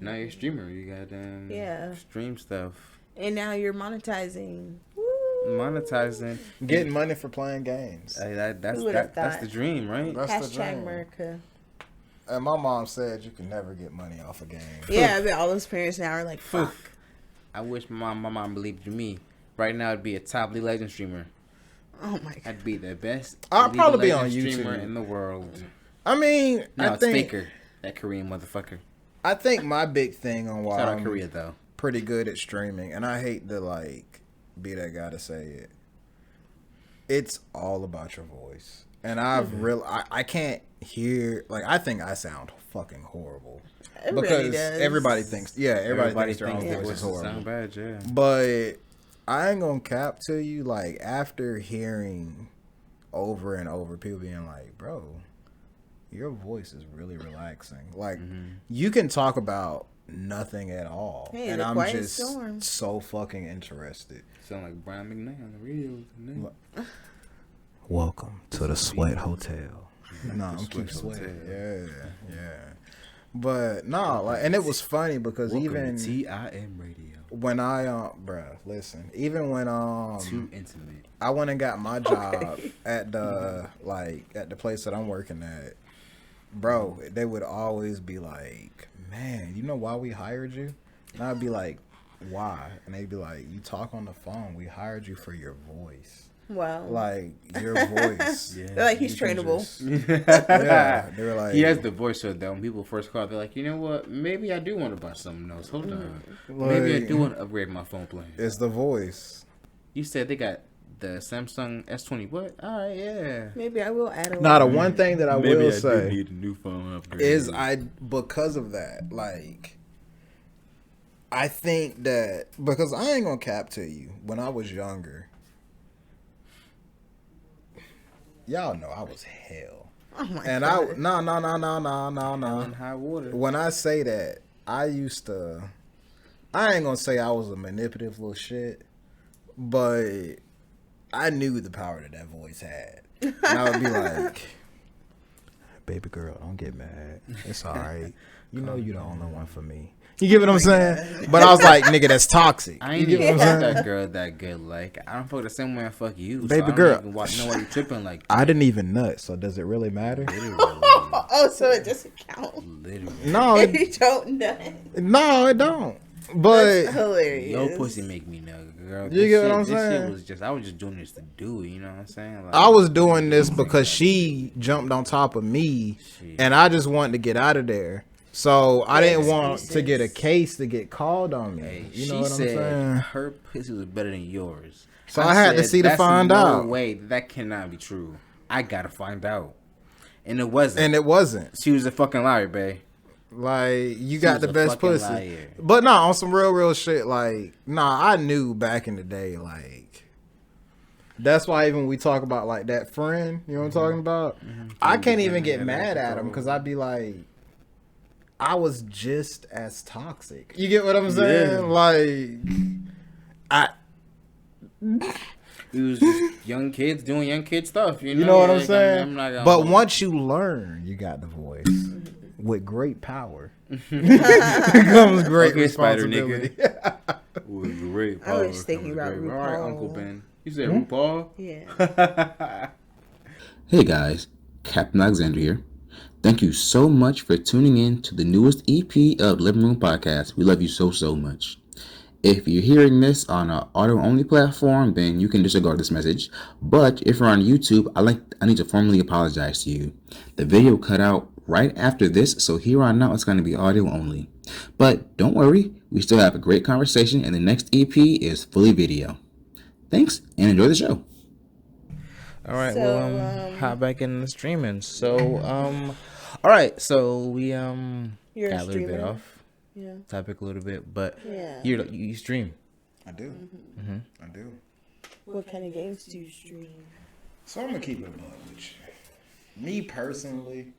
Speaker 1: now you're a streamer. You goddamn stream stuff.
Speaker 3: And now you're monetizing. Woo.
Speaker 1: Monetizing.
Speaker 2: Getting money for playing games.
Speaker 1: Hey,
Speaker 3: Who would've
Speaker 1: that's
Speaker 3: thought?
Speaker 1: the dream, right?
Speaker 2: That's the
Speaker 3: Hashtag
Speaker 2: dream.
Speaker 3: America.
Speaker 2: And my mom said you can never get money off a game.
Speaker 3: Yeah, I bet all those parents now are like, fuck.
Speaker 1: I wish my mom believed in me. Right now, I'd be a top League Legends streamer.
Speaker 3: Oh my god.
Speaker 1: I'd be the best.
Speaker 2: I'll
Speaker 1: League
Speaker 2: probably be
Speaker 1: Legends
Speaker 2: on
Speaker 1: streamer
Speaker 2: YouTube.
Speaker 1: in the world.
Speaker 2: I mean,
Speaker 1: No,
Speaker 2: I
Speaker 1: it's
Speaker 2: think
Speaker 1: Faker, that Korean motherfucker.
Speaker 2: I think my big thing on why
Speaker 1: Shout out
Speaker 2: I'm
Speaker 1: Korea though.
Speaker 2: pretty good at streaming, and I hate to like be that guy to say it. It's all about your voice, and I can't hear, like, I think I sound fucking horrible
Speaker 3: It
Speaker 2: because
Speaker 3: really does.
Speaker 2: everybody thinks everybody thinks their own
Speaker 1: their
Speaker 2: voice is horrible.
Speaker 1: sound bad, yeah.
Speaker 2: But I ain't gonna cap to you, like, after hearing over and over people being like, bro, your voice is really relaxing. Like, you can talk about nothing at all.
Speaker 3: Hey,
Speaker 2: and
Speaker 3: the
Speaker 2: I'm
Speaker 3: quiet
Speaker 2: just
Speaker 3: storm.
Speaker 2: so fucking interested.
Speaker 1: Sound like Brian McKnight on the radio.
Speaker 2: Welcome to the Sweat Hotel. No, I'm
Speaker 1: Sweat
Speaker 2: keep sweating.
Speaker 1: Hotel.
Speaker 2: Yeah. But no, like, and it was funny because
Speaker 1: Welcome
Speaker 2: even
Speaker 1: to TIM Radio.
Speaker 2: when I bruh, listen, even when
Speaker 1: Too intimate.
Speaker 2: I went and got my job at the place that I'm working at, bro, they would always be like, man, you know why we hired you? And I'd be like, why? And they'd be like, you talk on the phone. We hired you for your voice.
Speaker 3: Wow.
Speaker 2: Like, your voice.
Speaker 1: Yeah.
Speaker 3: They're like, he's
Speaker 2: You can
Speaker 3: trainable.
Speaker 2: just- yeah, they were like,
Speaker 1: He has the voice so that when people first call, they're like, you know what? Maybe I do want to buy something else. Hold on. Maybe I
Speaker 2: Like,
Speaker 1: do want to upgrade my phone plan.
Speaker 2: it's the voice.
Speaker 1: You said they got the Samsung S20. What? All right, yeah.
Speaker 3: Maybe I will add a
Speaker 2: Now, the one thing that I will
Speaker 1: do
Speaker 2: say
Speaker 1: need a new phone upgrade.
Speaker 2: is because of that, like, I think that, because I ain't gonna cap to you, when I was younger, y'all know I was hell.
Speaker 3: Oh my
Speaker 2: And
Speaker 3: god.
Speaker 2: no.
Speaker 1: in high water.
Speaker 2: When I say that, I ain't gonna say I was a manipulative little shit, but I knew the power that voice had. And I would be like, baby girl, don't get mad. It's all right. You know you're the only one for me. You get what I'm saying? But I was like, nigga, that's toxic.
Speaker 1: I
Speaker 2: You
Speaker 1: ain't
Speaker 2: get
Speaker 1: even
Speaker 2: what I'm
Speaker 1: fuck
Speaker 2: saying?
Speaker 1: that girl that good. Like, I don't fuck the same way I fuck you.
Speaker 2: Baby
Speaker 1: I don't
Speaker 2: girl.
Speaker 1: even know why you tripping like
Speaker 2: I didn't even nut, so does it really matter?
Speaker 1: literally.
Speaker 3: Oh, so it doesn't count.
Speaker 1: Literally.
Speaker 2: No,
Speaker 3: If you don't know.
Speaker 2: no, it don't. But
Speaker 3: That's hilarious.
Speaker 1: No pussy make me know, girl.
Speaker 2: You get what I'm
Speaker 1: This
Speaker 2: saying?
Speaker 1: shit was just, I was just doing this to do it, you know what I'm saying? Like,
Speaker 2: I was doing this because she jumped on top of me,
Speaker 1: Shit.
Speaker 2: and I just wanted to get out of there. So I didn't want to
Speaker 3: excuses.
Speaker 2: get a case to get called on me.
Speaker 1: Hey,
Speaker 2: You know
Speaker 1: she
Speaker 2: what I'm
Speaker 1: said
Speaker 2: saying?
Speaker 1: her pussy was better than yours.
Speaker 2: So I had to see to
Speaker 1: "That's
Speaker 2: find
Speaker 1: no
Speaker 2: out."
Speaker 1: way, that cannot be true. I gotta find out. And it wasn't.
Speaker 2: And it wasn't.
Speaker 1: She was a fucking liar, babe.
Speaker 2: Like, you
Speaker 1: She
Speaker 2: got
Speaker 1: was
Speaker 2: the
Speaker 1: a
Speaker 2: best
Speaker 1: fucking
Speaker 2: pussy.
Speaker 1: liar.
Speaker 2: But no, on some real shit, like, nah, I knew back in the day, like, That's why even we talk about like that friend, you know what I'm talking about? I can't even get mad at him because I'd be like, I was just as toxic. You get what I'm saying? Like,
Speaker 1: We was just young kids doing young kid stuff. You
Speaker 2: know what I'm
Speaker 1: Like,
Speaker 2: saying?
Speaker 1: I'm not gonna
Speaker 2: But
Speaker 1: hold it.
Speaker 2: once you learn, you got the voice. With great power comes great
Speaker 1: Spider
Speaker 2: responsibility.
Speaker 1: With great
Speaker 3: I
Speaker 1: power
Speaker 3: was thinking
Speaker 1: comes
Speaker 3: about
Speaker 1: great- All right,
Speaker 3: RuPaul.
Speaker 1: Uncle Ben. You said RuPaul?
Speaker 3: Yeah.
Speaker 1: Hey guys, Captain Alexander here. Thank you so much for tuning in to the newest EP of Living Room Podcast. We love you so much. If you're hearing this on an audio-only platform, then you can disregard this message. But if you're on YouTube, I need to formally apologize to you. The video cut out right after this, so here on out it's going to be audio only. But don't worry, we still have a great conversation, and the next EP is fully video. Thanks, and enjoy the show. All right,
Speaker 3: So,
Speaker 1: hop back in the streaming. So, all right, so we
Speaker 3: You're
Speaker 1: got
Speaker 3: a
Speaker 1: a little bit
Speaker 3: streamer?
Speaker 1: off
Speaker 3: Yeah.
Speaker 1: topic a little bit, but
Speaker 3: Yeah.
Speaker 1: you stream.
Speaker 2: I do. I do.
Speaker 3: What kind of games do you stream?
Speaker 2: So I'm gonna keep it a bug with you. Me personally,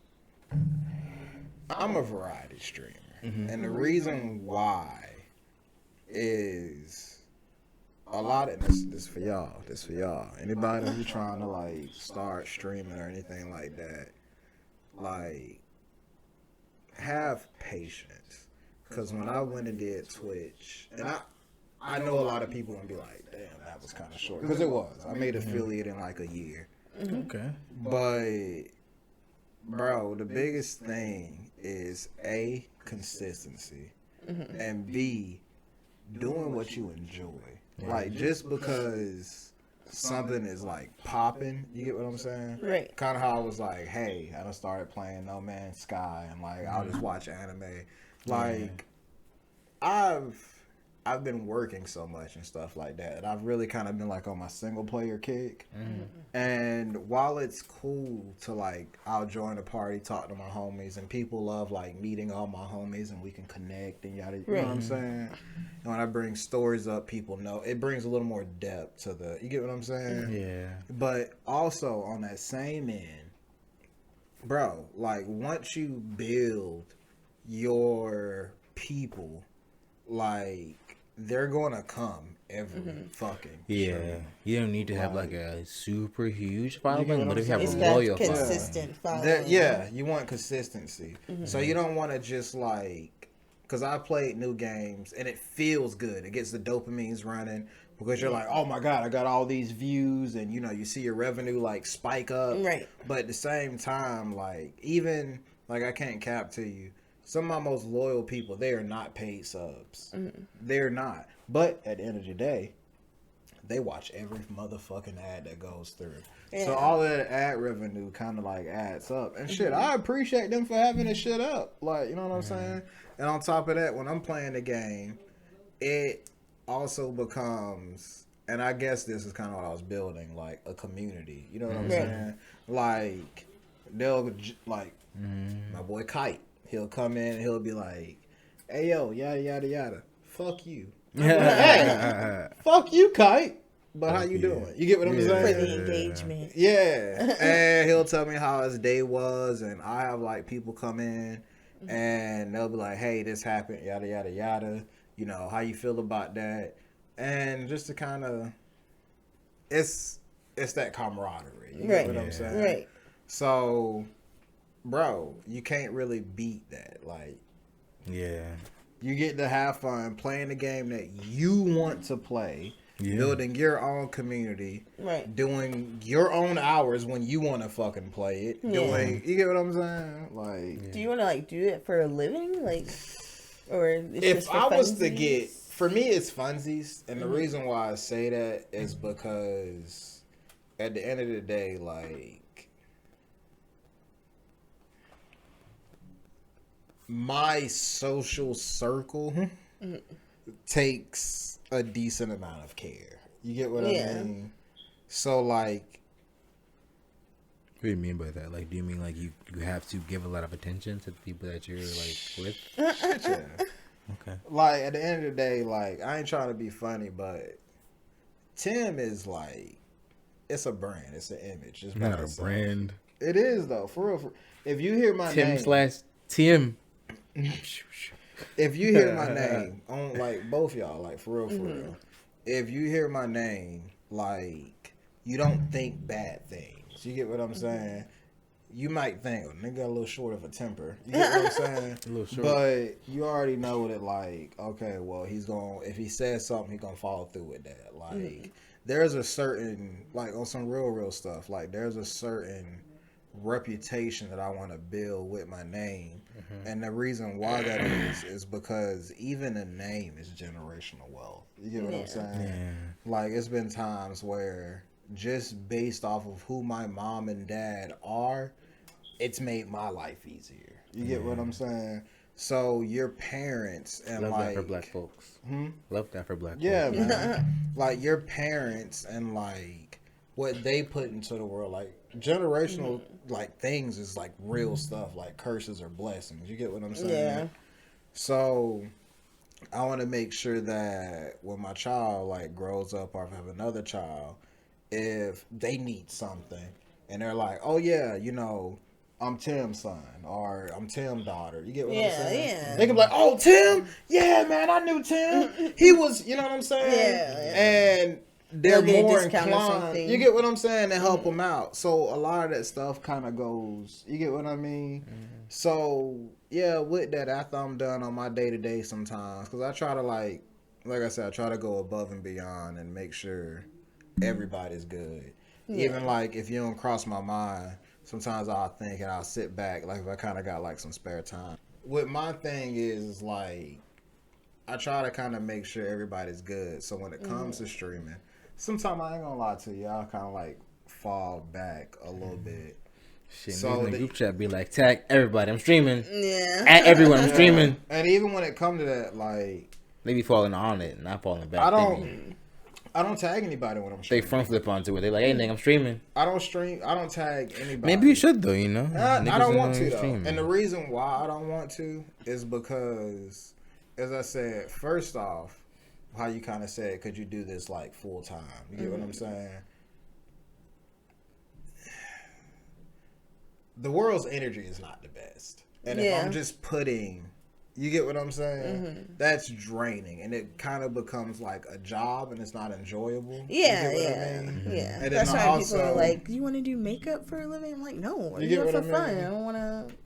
Speaker 2: I'm a variety streamer, and the reason why is a lot of this for y'all. This for y'all. Anybody who's trying to like start streaming or anything like that, like have patience. Cause when I went and did Twitch, and I know a lot of people gonna be like, damn, that was kind of short. Because it was. I made affiliate in like a year.
Speaker 1: Okay.
Speaker 2: But, bro, the biggest thing is A, consistency. And B, doing what you enjoy. Like, just because something is like popping, you get what I'm saying?
Speaker 3: Right.
Speaker 2: Kind of how I was like, hey, I done started playing No Man's Sky and like, I'll just watch anime. Like, I've been working so much and stuff like that, and I've really kind of been like on my single player kick. And while it's cool to like, I'll join a party, talk to my homies, and people love like meeting all my homies and we can connect and yada. You know what I'm saying? And when I bring stories up, people know it brings a little more depth to the. You get what I'm saying?
Speaker 1: Yeah.
Speaker 2: But also on that same end, bro, like once you build your people, like they're gonna come every fucking stream.
Speaker 1: You don't need to have like a super huge following,
Speaker 2: what
Speaker 1: but
Speaker 2: I'm
Speaker 1: if you have
Speaker 3: It's
Speaker 1: a
Speaker 3: got
Speaker 1: loyal following.
Speaker 3: consistent following.
Speaker 2: You want consistency. So you don't want to just like, because I played new games and it feels good. It gets the dopamines running because you're like, oh my god, I got all these views, and you see your revenue like spike up.
Speaker 3: Right.
Speaker 2: But at the same time, like even like I can't cap to you. Some of my most loyal people, they are not paid subs. They're not. But at the end of the day, they watch every motherfucking ad that goes through.
Speaker 3: Yeah.
Speaker 2: So all that ad revenue kind of like adds up. And shit, I appreciate them for having this shit up. Like, you know what I'm saying? And on top of that, when I'm playing the game, it also becomes, and I guess this is kind of what I was building, like a community. You know what I'm saying? Like, they'll, like, my boy Kite. He'll come in and he'll be like, hey, yo, yada, yada, yada. Fuck you. Hey, fuck you, Kite. But how you doing? You get what I'm
Speaker 3: For
Speaker 2: saying?
Speaker 3: the engagement.
Speaker 2: Yeah. And he'll tell me how his day was. And I have, like, people come in and they'll be like, hey, this happened, yada, yada, yada. You know, how you feel about that? And just to kind of, it's that camaraderie. You get what I'm saying?
Speaker 3: Right.
Speaker 2: So, bro, you can't really beat that. Like,
Speaker 1: Yeah.
Speaker 2: you get to have fun playing the game that you want to play, building your own community,
Speaker 3: Right.
Speaker 2: doing your own hours when you want to fucking play it. Doing, you get what I'm saying? Like,
Speaker 3: Do you want to like do it for a living, like, or it's
Speaker 2: if
Speaker 3: just for
Speaker 2: I was to
Speaker 3: funsies?
Speaker 2: get, for me, it's funsies, and the reason why I say that is because at the end of the day, like, my social circle takes a decent amount of care. You get what I mean? So, like,
Speaker 1: What do you mean by that? Like, do you mean like you have to give a lot of attention to the people that you're like with?
Speaker 2: yeah.
Speaker 1: Okay.
Speaker 2: Like, at the end of the day, like, I ain't trying to be funny, but Tim is like it's a brand. It's an image. It's
Speaker 1: Not
Speaker 2: by
Speaker 1: a
Speaker 2: itself.
Speaker 1: brand.
Speaker 2: It is though, for real. If you hear my name,
Speaker 1: Tim.
Speaker 2: if you hear my name on like both y'all, like for real, if you hear my name, like you don't think bad things. You get what I'm saying? You might think, oh, nigga got a little short of a temper. You get what I'm saying?
Speaker 1: A little short.
Speaker 2: But you already know that, like, okay, well, if he says something, he's going to follow through with that. Like, there's a certain, like, on some real stuff, like, there's a certain reputation that I want to build with my name. And the reason why that is because even a name is generational wealth. You get what I'm saying?
Speaker 1: Yeah.
Speaker 2: Like, it's been times where just based off of who my mom and dad are, it's made my life easier. You get what I'm saying? So your parents and
Speaker 1: Love
Speaker 2: like
Speaker 1: that for black folks. Love that for black
Speaker 2: yeah,
Speaker 1: folks.
Speaker 2: man. Like your parents and like what they put into the world, like generational like things is like real stuff, like curses or blessings. You get what I'm saying?
Speaker 3: Yeah.
Speaker 2: So I want to make sure that when my child like grows up or if I have another child, if they need something and they're like, oh yeah, you know, I'm Tim's son or I'm Tim's daughter. You get what I'm saying?
Speaker 3: Yeah.
Speaker 2: They can be like, oh, Tim? Yeah, man, I knew Tim. He was, you know what I'm saying?
Speaker 3: Yeah.
Speaker 2: And they're
Speaker 3: They'll get a
Speaker 2: more
Speaker 3: discount or
Speaker 2: inclined.
Speaker 3: something.
Speaker 2: You get what I'm saying? To help them out. So a lot of that stuff kind of goes, you get what I mean? So, yeah, with that, after I'm done on my day-to-day sometimes, because I try to like I said, I try to go above and beyond and make sure everybody's good.
Speaker 3: Yeah.
Speaker 2: Even like if you don't cross my mind, sometimes I'll think and I'll sit back, like if I kind of got like some spare time. What my thing is like, I try to kind of make sure everybody's good. So when it comes to streaming, sometimes I ain't gonna lie to you, I'll kind of like fall back a little bit.
Speaker 1: Shit,
Speaker 2: So
Speaker 1: so the
Speaker 2: the-
Speaker 1: group chat be like, tag everybody, I'm streaming.
Speaker 3: Yeah.
Speaker 1: At everyone, I'm streaming.
Speaker 2: And even when it comes to that, like
Speaker 1: They be falling on it, not falling back.
Speaker 2: I
Speaker 1: They
Speaker 2: don't tag anybody when I'm
Speaker 1: They
Speaker 2: streaming.
Speaker 1: front flip onto it. They like, hey, nigga, I'm streaming.
Speaker 2: I don't tag anybody.
Speaker 1: Maybe you should though, you know.
Speaker 2: I
Speaker 1: Niggas
Speaker 2: don't want
Speaker 1: know
Speaker 2: to
Speaker 1: you
Speaker 2: though,
Speaker 1: streaming.
Speaker 2: and the reason why I don't want to is because, as I said, first off, how you kind of said, could you do this like full time? You get what I'm saying? The world's energy is not the best, and if
Speaker 3: Yeah.
Speaker 2: I'm just putting, you get what I'm saying? That's draining, and it kind of becomes like a job, and it's not enjoyable.
Speaker 3: Yeah,
Speaker 2: you get what
Speaker 3: yeah,
Speaker 2: I mean?
Speaker 3: yeah.
Speaker 2: And then
Speaker 3: That's why
Speaker 2: also-
Speaker 3: people are like, "Do you want to do makeup for a living?" I'm like, "No, I
Speaker 2: You
Speaker 3: do
Speaker 2: get
Speaker 3: it
Speaker 2: what
Speaker 3: for
Speaker 2: I mean?
Speaker 3: fun.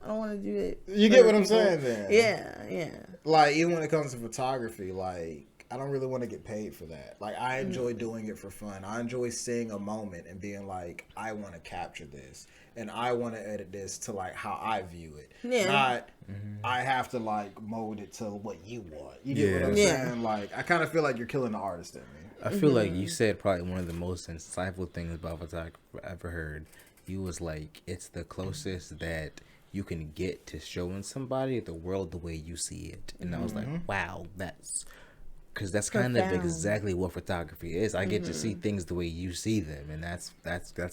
Speaker 3: I don't want to do it."
Speaker 2: You
Speaker 3: for
Speaker 2: get what I'm
Speaker 3: people.
Speaker 2: saying then?
Speaker 3: Yeah.
Speaker 2: Like even when it comes to photography, like I don't really want to get paid for that. Like I enjoy doing it for fun. I enjoy seeing a moment and being like, I want to capture this and I want to edit this to like how I view it.
Speaker 3: Yeah.
Speaker 2: Not I have to like mold it to what you want. You get what I'm
Speaker 3: Yeah.
Speaker 2: saying? Like I kind of feel like you're killing the artist in me.
Speaker 1: I feel like you said probably one of the most insightful things about photography I ever heard. You was like, it's the closest that you can get to showing somebody the world the way you see it. And I was like, wow, because that's kind of
Speaker 3: Profound.
Speaker 1: exactly what photography is. I get to see things the way you see them, and that's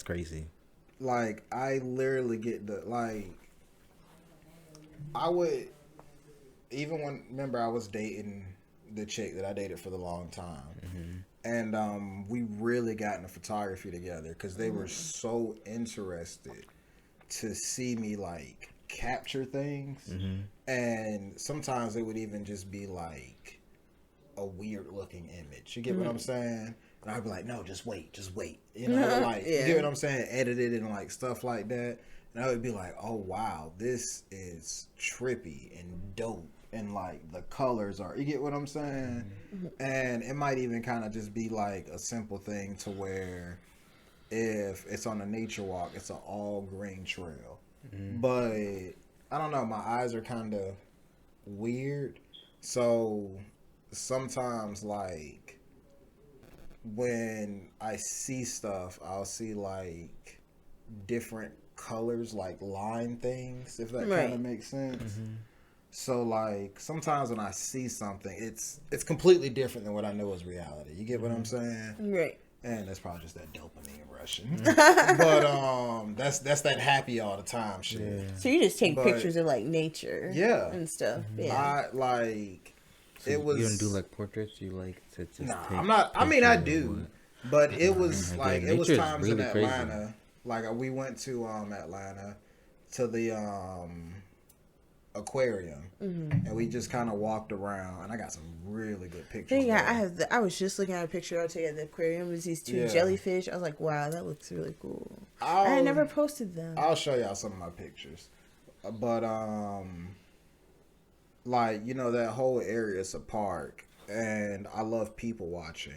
Speaker 1: crazy.
Speaker 2: Like I literally get the like. I would even when remember I was dating the chick that I dated for the long time, and we really got into photography together because they were so interested to see me like capture things, and sometimes it would even just be like a weird looking image. You get what I'm saying? And I'd be like, no, just wait. You know, like you get what I'm saying? Edit it and like stuff like that. And I would be like, oh wow, this is trippy and dope. And like the colors are, you get what I'm saying? And it might even kind of just be like a simple thing to where if it's on a nature walk, it's an all green trail. But I don't know, my eyes are kind of weird. So sometimes like when I see stuff, I'll see like different colors, like line things, if that kind of makes sense. So like sometimes when I see something, it's completely different than what I know is reality. You get what I'm saying?
Speaker 3: Right.
Speaker 2: And that's probably just that dopamine rushing. But that's that happy all the time shit.
Speaker 1: Yeah.
Speaker 3: So you just take
Speaker 2: But-
Speaker 3: pictures of like nature,
Speaker 2: Yeah.
Speaker 3: and stuff. Yeah.
Speaker 2: I like
Speaker 1: So
Speaker 2: it was.
Speaker 1: you don't do like portraits. You like to just
Speaker 2: Nah,
Speaker 1: take
Speaker 2: I'm not. I mean, I
Speaker 1: pictures of
Speaker 2: do.
Speaker 1: what-
Speaker 2: But it was like
Speaker 1: Yeah,
Speaker 2: it was
Speaker 1: nature's
Speaker 2: times in
Speaker 1: really crazy.
Speaker 2: Atlanta. Like we went to Atlanta to the aquarium, and we just kind of walked around, and I got some really good pictures.
Speaker 3: I was just looking at a picture I'll take at the aquarium. It was these two jellyfish. I was like, wow, that looks really cool. I had never posted them.
Speaker 2: I'll show y'all some of my pictures, but like that whole area is a park, and I love people watching.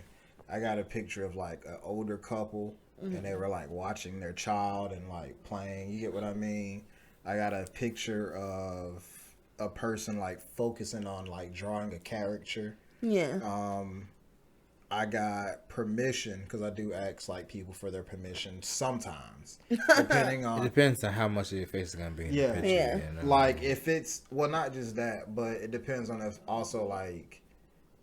Speaker 2: I got a picture of like an older couple, and they were like watching their child and like playing. You get what I mean? I got a picture of a person like focusing on like drawing a caricature.
Speaker 3: Yeah.
Speaker 2: I got permission because I do ask like people for their permission sometimes, depending on.
Speaker 1: It depends on how much of your face is gonna be in the picture.
Speaker 3: Yeah.
Speaker 1: You know?
Speaker 2: Like if it's not just that, but it depends on if also like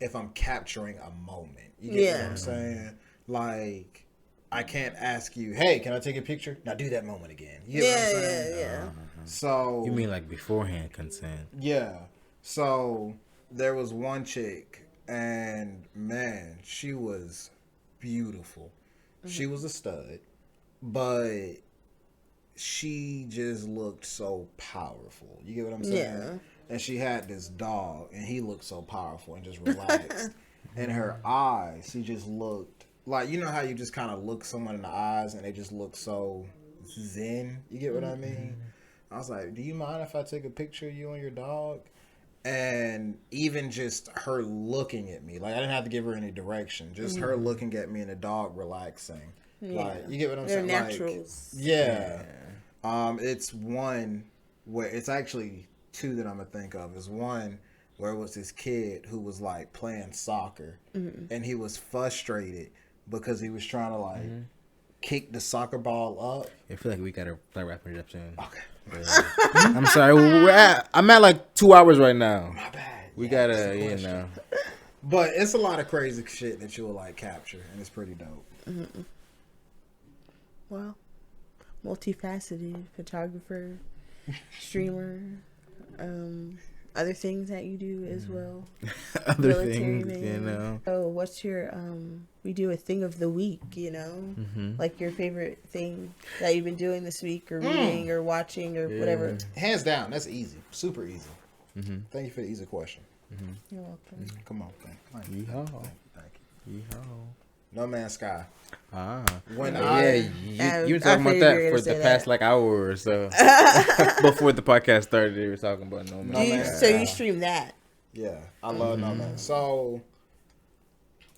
Speaker 2: if I'm capturing a moment. You get what I'm saying? Like I can't ask you, hey, can I take a picture? Now do that moment again. You get what I'm saying?
Speaker 3: Yeah.
Speaker 2: So
Speaker 1: you mean like beforehand consent?
Speaker 2: Yeah. So there was one chick, and man, she was beautiful. She was a stud, but she just looked so powerful. You get what I'm saying?
Speaker 3: Yeah.
Speaker 2: And she had this dog, and he looked so powerful and just relaxed. And her eyes, she just looked like, you know how you just kind of look someone in the eyes and they just look so zen? You get what I mean? I was like, do you mind if I take a picture of you and your dog? And even just her looking at me, like I didn't have to give her any direction, just her looking at me and the dog relaxing. Like, you get what I'm saying?
Speaker 3: They're naturals.
Speaker 2: Like, yeah. It's one where it's actually two that I'm gonna think of. Is one where it was this kid who was like playing soccer, and he was frustrated because he was trying to like kick the soccer ball up.
Speaker 1: I feel like we gotta start wrapping it up soon.
Speaker 2: Okay.
Speaker 1: I'm sorry. I'm at like 2 hours right now.
Speaker 2: My bad.
Speaker 1: We gotta,
Speaker 2: But it's a lot of crazy shit that you will like capture, and it's pretty dope.
Speaker 3: Well, multifaceted photographer, streamer, other things that you do as well.
Speaker 1: Other
Speaker 3: Military
Speaker 1: things,
Speaker 3: man.
Speaker 1: you know.
Speaker 3: Oh, what's your we do a thing of the week, you know? Like your favorite thing that you've been doing this week or reading or watching or whatever.
Speaker 2: Hands down, that's easy. Super easy. Thank you for the easy question.
Speaker 3: You're welcome.
Speaker 2: Come on. Thank you.
Speaker 1: Yeehaw.
Speaker 2: Thank you.
Speaker 1: Yeehaw.
Speaker 2: No Man's Sky.
Speaker 1: When
Speaker 3: I
Speaker 1: you were talking about
Speaker 3: figured you were
Speaker 1: that
Speaker 3: gonna
Speaker 1: for
Speaker 3: say
Speaker 1: the past
Speaker 3: that.
Speaker 1: like hour or so. Before the podcast started, they were talking about No Man's Sky.
Speaker 3: So you stream that?
Speaker 2: Yeah, I love No Man's. So,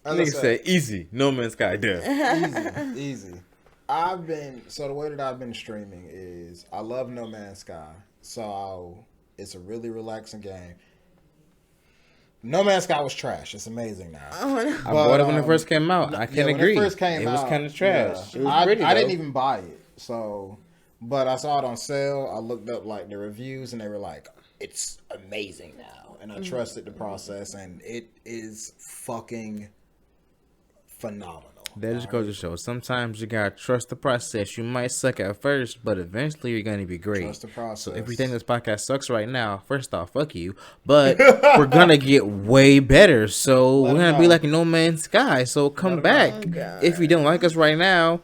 Speaker 2: as I
Speaker 1: Nigga
Speaker 2: said,
Speaker 1: say easy. No Man's Sky done.
Speaker 2: easy. The way that I've been streaming is I love No Man's Sky. So it's a really relaxing game. No Man's Sky was trash. It's amazing now.
Speaker 1: I bought it when it first came out. I can agree.
Speaker 2: When it first came out,
Speaker 1: was kind of trash.
Speaker 2: yeah.
Speaker 1: It was pretty,
Speaker 2: I didn't
Speaker 1: though.
Speaker 2: even buy it. So, but I saw it on sale. I looked up like the reviews, and they were like, "It's amazing now," and I trusted the process, and it is fucking phenomenal.
Speaker 1: That just goes to show. Sometimes you gotta trust the process. You might suck at first, but eventually you're gonna be great.
Speaker 2: Trust the process.
Speaker 1: So if you think this podcast sucks right now, first off, fuck you. But we're gonna get way better. So we're gonna be like No Man's Sky. So come back. If you don't like us right now,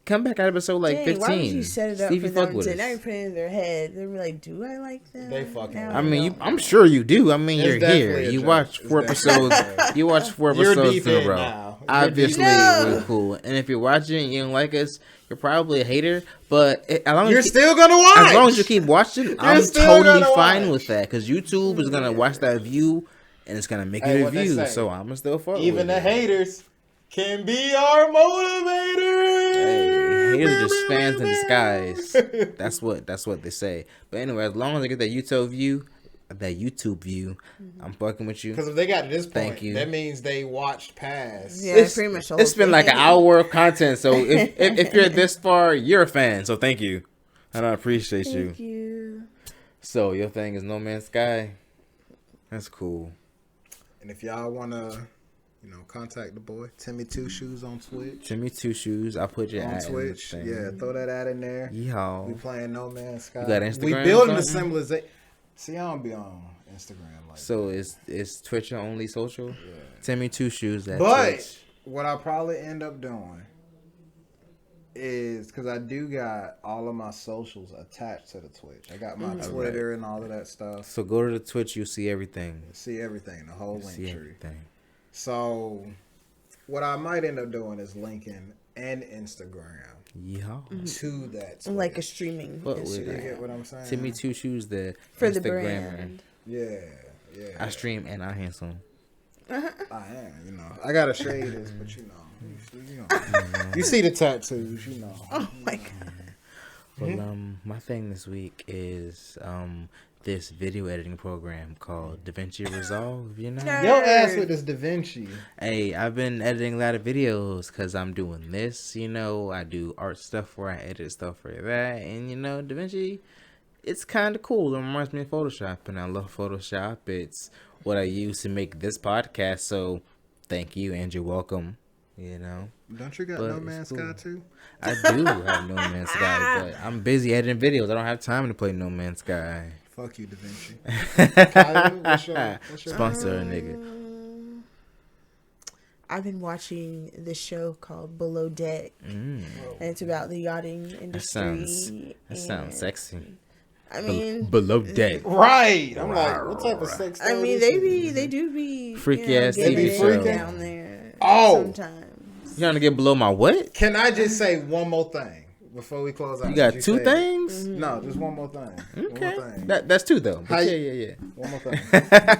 Speaker 1: come back at episode like 15.
Speaker 3: Why would you set it up
Speaker 1: See if
Speaker 3: for
Speaker 1: you fuck
Speaker 3: them
Speaker 1: with
Speaker 3: to
Speaker 1: us.
Speaker 3: now you're putting it in their head? They're like, do I like them?
Speaker 2: They fucking
Speaker 3: Now
Speaker 2: like
Speaker 1: I mean,
Speaker 3: don't.
Speaker 1: I'm sure you do. I mean,
Speaker 2: It's
Speaker 1: you're
Speaker 2: definitely
Speaker 1: here.
Speaker 2: a
Speaker 1: You
Speaker 2: joke.
Speaker 1: watch
Speaker 2: It's
Speaker 1: 4 episodes. You watch 4
Speaker 2: You're
Speaker 1: episodes
Speaker 2: deep
Speaker 1: in a
Speaker 2: in
Speaker 1: row.
Speaker 2: now. You're
Speaker 1: Obviously,
Speaker 2: deep in.
Speaker 1: we're cool. And if you're watching and you don't like us, you're probably a hater. But as long as
Speaker 2: You're
Speaker 1: you
Speaker 2: still gonna watch.
Speaker 1: as long as you keep watching, I'm
Speaker 2: still
Speaker 1: totally
Speaker 2: gonna
Speaker 1: fine
Speaker 2: watch.
Speaker 1: with that. Because YouTube is gonna watch that view and it's gonna make
Speaker 2: Hey,
Speaker 1: it a
Speaker 2: what they
Speaker 1: view.
Speaker 2: say.
Speaker 1: So I'm gonna still fuck
Speaker 2: Even
Speaker 1: with
Speaker 2: the
Speaker 1: it.
Speaker 2: haters can be our motivators.
Speaker 1: Hey, haters are just fans in disguise. That's what they say. But anyway, as long as I get that YouTube view, I'm fucking with you.
Speaker 2: Because if they got to this point,
Speaker 1: Thank you.
Speaker 2: that means they watched past.
Speaker 3: Yeah, pretty much. the whole
Speaker 1: It's been like an
Speaker 3: thing.
Speaker 1: hour of content. So if you're this far, you're a fan. So thank you, and I appreciate you.
Speaker 3: Thank you.
Speaker 1: So your thing is No Man's Sky. That's cool.
Speaker 2: And if y'all want to, contact the boy, Timmy Two Shoes on Twitch.
Speaker 1: Jimmy Two Shoes. I'll put your
Speaker 2: On
Speaker 1: ad
Speaker 2: Twitch.
Speaker 1: in the thing.
Speaker 2: Yeah, throw that ad in there. We
Speaker 1: Yeehaw.
Speaker 2: playing No Man's Sky.
Speaker 1: You got Instagram
Speaker 2: We
Speaker 1: or
Speaker 2: building the
Speaker 1: something?
Speaker 2: civilization. See, I don't be on Instagram like
Speaker 1: So is Twitch your only social?
Speaker 2: that.
Speaker 1: Timmy Two Shoes. That's
Speaker 2: But
Speaker 1: Twitch.
Speaker 2: what I probably end up doing is because I do got all of my socials attached to the Twitch. I got my Twitter and all of that stuff.
Speaker 1: So go to the Twitch, you'll see everything.
Speaker 2: See everything, the whole link tree.
Speaker 1: Everything.
Speaker 2: So what I might end up doing is linking an Instagram to that Twitch.
Speaker 3: Like a streaming.
Speaker 1: But
Speaker 2: You get what I'm saying?
Speaker 1: Timmy Two Shoes, the
Speaker 3: For
Speaker 1: Instagrammer.
Speaker 3: the brand.
Speaker 2: Yeah.
Speaker 1: I stream and I handsome.
Speaker 2: I am, I gotta shade this, but you see the tattoos,
Speaker 3: Oh my god.
Speaker 1: Well, my thing this week is this video editing program called DaVinci Resolve.
Speaker 2: Your ass with this DaVinci.
Speaker 1: Hey, I've been editing a lot of videos because I'm doing this. I do art stuff where I edit stuff for that, and DaVinci. It's kind of cool. It reminds me of Photoshop, and I love Photoshop. It's what I use to make this podcast, so thank you, and you're welcome,
Speaker 2: Don't you got No Man's Sky too?
Speaker 1: I do have No Man's Sky, but I'm busy editing videos. I don't have time to play No Man's Sky.
Speaker 2: Fuck you, DaVinci. Kyle, what's your
Speaker 1: Sponsor a nigga.
Speaker 3: I've been watching this show called Below Deck, and it's about the yachting industry.
Speaker 1: That sounds sexy.
Speaker 3: I mean,
Speaker 1: Below Deck.
Speaker 2: Right. I'm like, what type of sex?
Speaker 3: I mean, they do be
Speaker 1: freaky ass TV
Speaker 3: show
Speaker 1: show
Speaker 3: down there. Sometimes.
Speaker 1: You trying to get below my what?
Speaker 2: Can I just say one more thing before we close out?
Speaker 1: You got two things?
Speaker 2: No, just one more thing.
Speaker 1: Okay.
Speaker 2: One more thing.
Speaker 1: That's two though. Yeah.
Speaker 2: One more thing.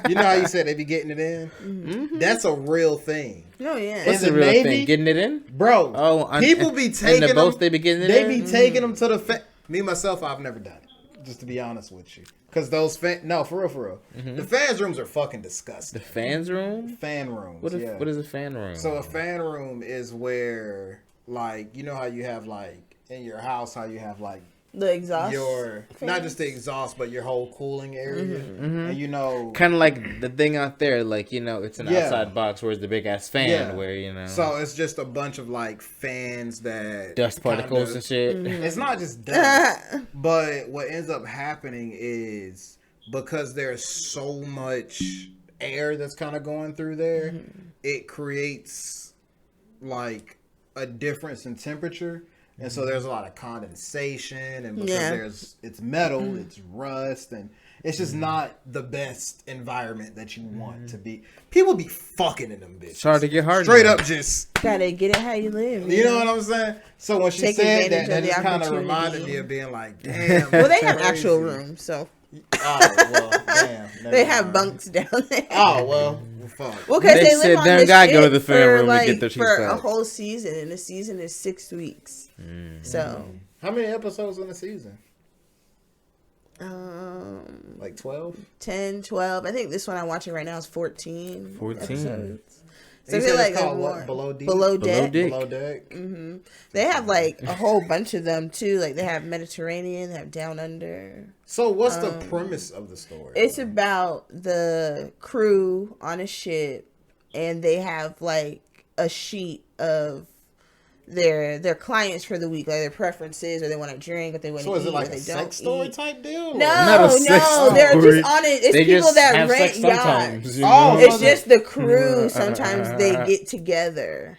Speaker 2: You know how you said they be getting it in? Mm-hmm. That's a real thing.
Speaker 3: Oh yeah.
Speaker 1: What's the real thing? Getting it in,
Speaker 2: bro? People be taking
Speaker 1: the boats. They be getting it in.
Speaker 2: They be taking them to the. Me myself, I've never done it. Just to be honest with you. Because those no, for real. Mm-hmm. The fans' rooms are fucking disgusting.
Speaker 1: The fans' room?
Speaker 2: Fan rooms,
Speaker 1: what is a fan room?
Speaker 2: So a fan room is where, like, you know how you have, like, in your house, how you have, like,
Speaker 3: the exhaust?
Speaker 2: Not just the exhaust, but your whole cooling area. Mm-hmm. And,
Speaker 1: kind of like the thing out there, like, it's an outside box where it's the big-ass fan where,
Speaker 2: So it's just a bunch of, like, fans that...
Speaker 1: Dust particles and shit.
Speaker 2: It's not just dust. But what ends up happening is because there's so much air that's kind of going through there, it creates, like, a difference in temperature. And so there's a lot of condensation, and because it's metal, it's rust, and it's just not the best environment that you want to be. People be fucking in them bitches.
Speaker 1: It's hard to get hard.
Speaker 2: Straight up just...
Speaker 3: Gotta get it how you live.
Speaker 2: You know what I'm saying? So when she said that just kind of reminded me of being like, damn.
Speaker 3: Well, they have actual rooms, so...
Speaker 2: Oh, well, damn.
Speaker 3: They have bunks down there.
Speaker 2: Oh, well, fuck.
Speaker 3: Well, because they live on the ship
Speaker 1: go to the fan room
Speaker 3: like,
Speaker 1: and get their
Speaker 3: for a whole season, and the season is 6 weeks. So,
Speaker 2: how many episodes in the season?
Speaker 3: Like
Speaker 2: 12?
Speaker 3: 10, 12. I think this one I'm watching right now is 14.
Speaker 1: 14.
Speaker 3: Episodes. So I feel like more
Speaker 2: Below Deck.
Speaker 3: Below Deck.
Speaker 2: Below Deck.
Speaker 3: Mm-hmm. They have like a whole bunch of them too. Like they have Mediterranean, they have Down Under.
Speaker 2: So what's the premise of the story?
Speaker 3: It's about the crew on a ship, and they have like a sheet of their clients for the week, like their preferences, or they want to drink, or they want to eat,
Speaker 2: is it like
Speaker 3: or they
Speaker 2: a
Speaker 3: don't
Speaker 2: sex story
Speaker 3: eat.
Speaker 2: Type deal?
Speaker 3: No, they're just on it. It's people that rent yachts. It's just the crew. Sometimes they get together.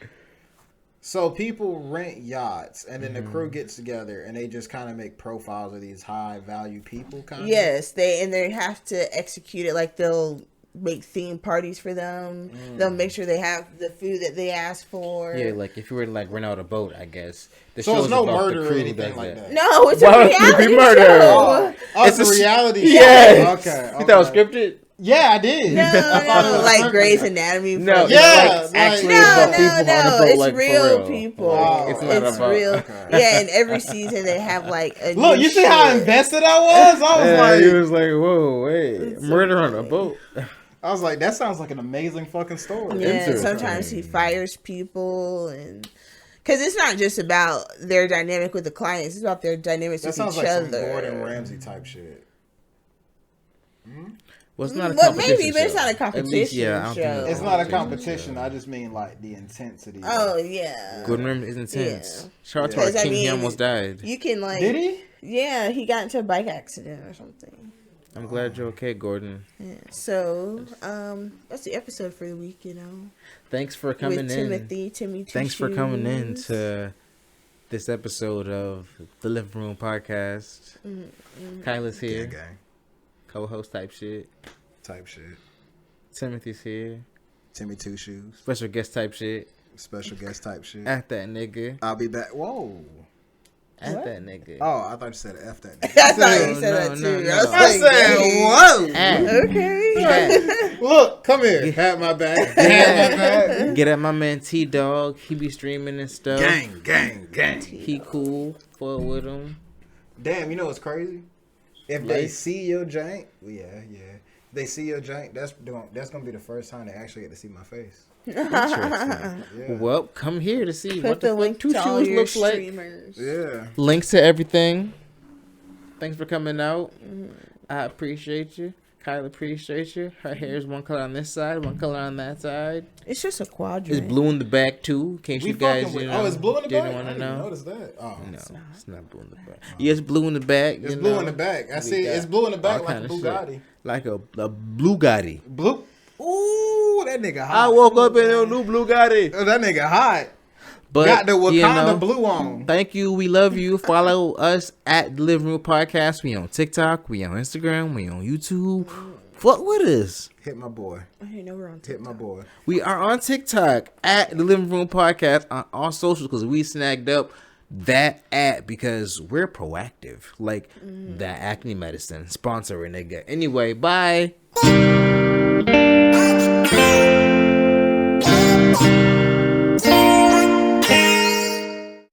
Speaker 2: So people rent yachts, and then the crew gets together, and they just kind of make profiles of these high value people.
Speaker 3: Yes, they have to execute it. Like they'll make theme parties for them. They'll make sure they have the food that they ask for.
Speaker 1: Yeah, like if you were to like rent out a boat, I guess.
Speaker 2: So it's no murder or anything like that.
Speaker 3: No, it's a reality show.
Speaker 2: It's a reality show.
Speaker 1: Yes.
Speaker 2: Okay.
Speaker 1: You thought it was scripted?
Speaker 2: Yeah, I did.
Speaker 3: No, like Grey's Anatomy.
Speaker 1: No,
Speaker 2: actually
Speaker 1: about people on the boat,
Speaker 3: it's
Speaker 1: like,
Speaker 3: real people.
Speaker 1: It's not about
Speaker 3: real.
Speaker 2: Okay.
Speaker 3: Yeah, and every season they have like a
Speaker 2: look.
Speaker 3: new
Speaker 2: You see how invested I was? I was like,
Speaker 1: he was like, whoa, wait, murder on a boat.
Speaker 2: I was like, that sounds like an amazing fucking story.
Speaker 3: Yeah, sometimes he fires people, and because it's not just about their dynamic with the clients; it's about their dynamics with each other. That sounds like
Speaker 2: some Gordon Ramsay type shit.
Speaker 1: Well, it's not a competition
Speaker 3: maybe, but it's not a competition show.
Speaker 2: It's not a competition. I just mean like the intensity.
Speaker 3: Oh yeah,
Speaker 1: Gordon Ramsay is intense.
Speaker 3: Yeah.
Speaker 1: Shout out to our king. He almost died.
Speaker 3: You can like.
Speaker 2: Did he?
Speaker 3: Yeah, he got into a bike accident or something.
Speaker 1: I'm glad you're okay, Gordon.
Speaker 3: Yeah. So, that's the episode for the week,
Speaker 1: Thanks for coming
Speaker 3: with
Speaker 1: in.
Speaker 3: Timmy
Speaker 1: Thanks for coming in to this episode of the Living Room Podcast. Kyla's here.
Speaker 2: Gang.
Speaker 1: Co-host type shit. Timothy's here.
Speaker 2: Timmy Two Shoes.
Speaker 1: Special guest type shit.
Speaker 2: Special guest type shit.
Speaker 1: At that nigga.
Speaker 2: I'll be back. Whoa.
Speaker 1: At
Speaker 3: What?
Speaker 1: that nigga.
Speaker 2: Oh, I thought you said F that.
Speaker 3: I thought you said that too.
Speaker 1: no.
Speaker 3: I was
Speaker 2: I
Speaker 3: like,
Speaker 2: said,
Speaker 3: dang.
Speaker 2: whoa.
Speaker 1: At.
Speaker 3: Okay.
Speaker 2: Look, come here. Have my back. Have my back.
Speaker 1: Get at my man T-Dog. He be streaming and stuff.
Speaker 2: Gang.
Speaker 1: He cool. Fuck with him.
Speaker 2: Damn, you know what's crazy? If they see your jank, yeah. They see your jank, that's gonna be the first time they actually get to see my face.
Speaker 1: Interesting.
Speaker 2: Yeah.
Speaker 1: Well, come here to see
Speaker 3: Put
Speaker 1: what
Speaker 3: the
Speaker 1: the
Speaker 3: link
Speaker 1: fuck Two
Speaker 3: to all
Speaker 1: Shoes
Speaker 3: your
Speaker 1: looks like.
Speaker 3: streamers.
Speaker 2: Yeah.
Speaker 1: Links to everything. Thanks for coming out. I appreciate you. Kyla appreciates you. Her hair is one color on this side, one color on that side.
Speaker 3: It's just a quadrant.
Speaker 1: It's blue in the back too. In case you guys,
Speaker 2: it's blue in the
Speaker 1: didn't
Speaker 2: back?
Speaker 1: want
Speaker 2: I
Speaker 1: to
Speaker 2: didn't
Speaker 1: know.
Speaker 2: notice that. Oh.
Speaker 1: No, it's not blue in the back. Yeah, it's blue in the back.
Speaker 2: It's blue in the back. I see it's blue in the back like a Bugatti.
Speaker 1: Like a Bugatti.
Speaker 2: Blue. Ooh, that nigga hot.
Speaker 1: I woke up in a new Bugatti.
Speaker 2: Oh, that nigga hot.
Speaker 1: But
Speaker 2: Got the Wakanda
Speaker 1: you
Speaker 2: blue on.
Speaker 1: Thank you. We love you. Follow us at the Living Room Podcast. We on TikTok. We on Instagram. We on YouTube. Fuck with us.
Speaker 2: Hit my boy.
Speaker 3: I didn't know we're on TikTok.
Speaker 2: Hit my boy.
Speaker 1: We are on TikTok at the Living Room Podcast on all socials because we snagged up that app because we're proactive. Like that acne medicine sponsor a nigga. Anyway, bye.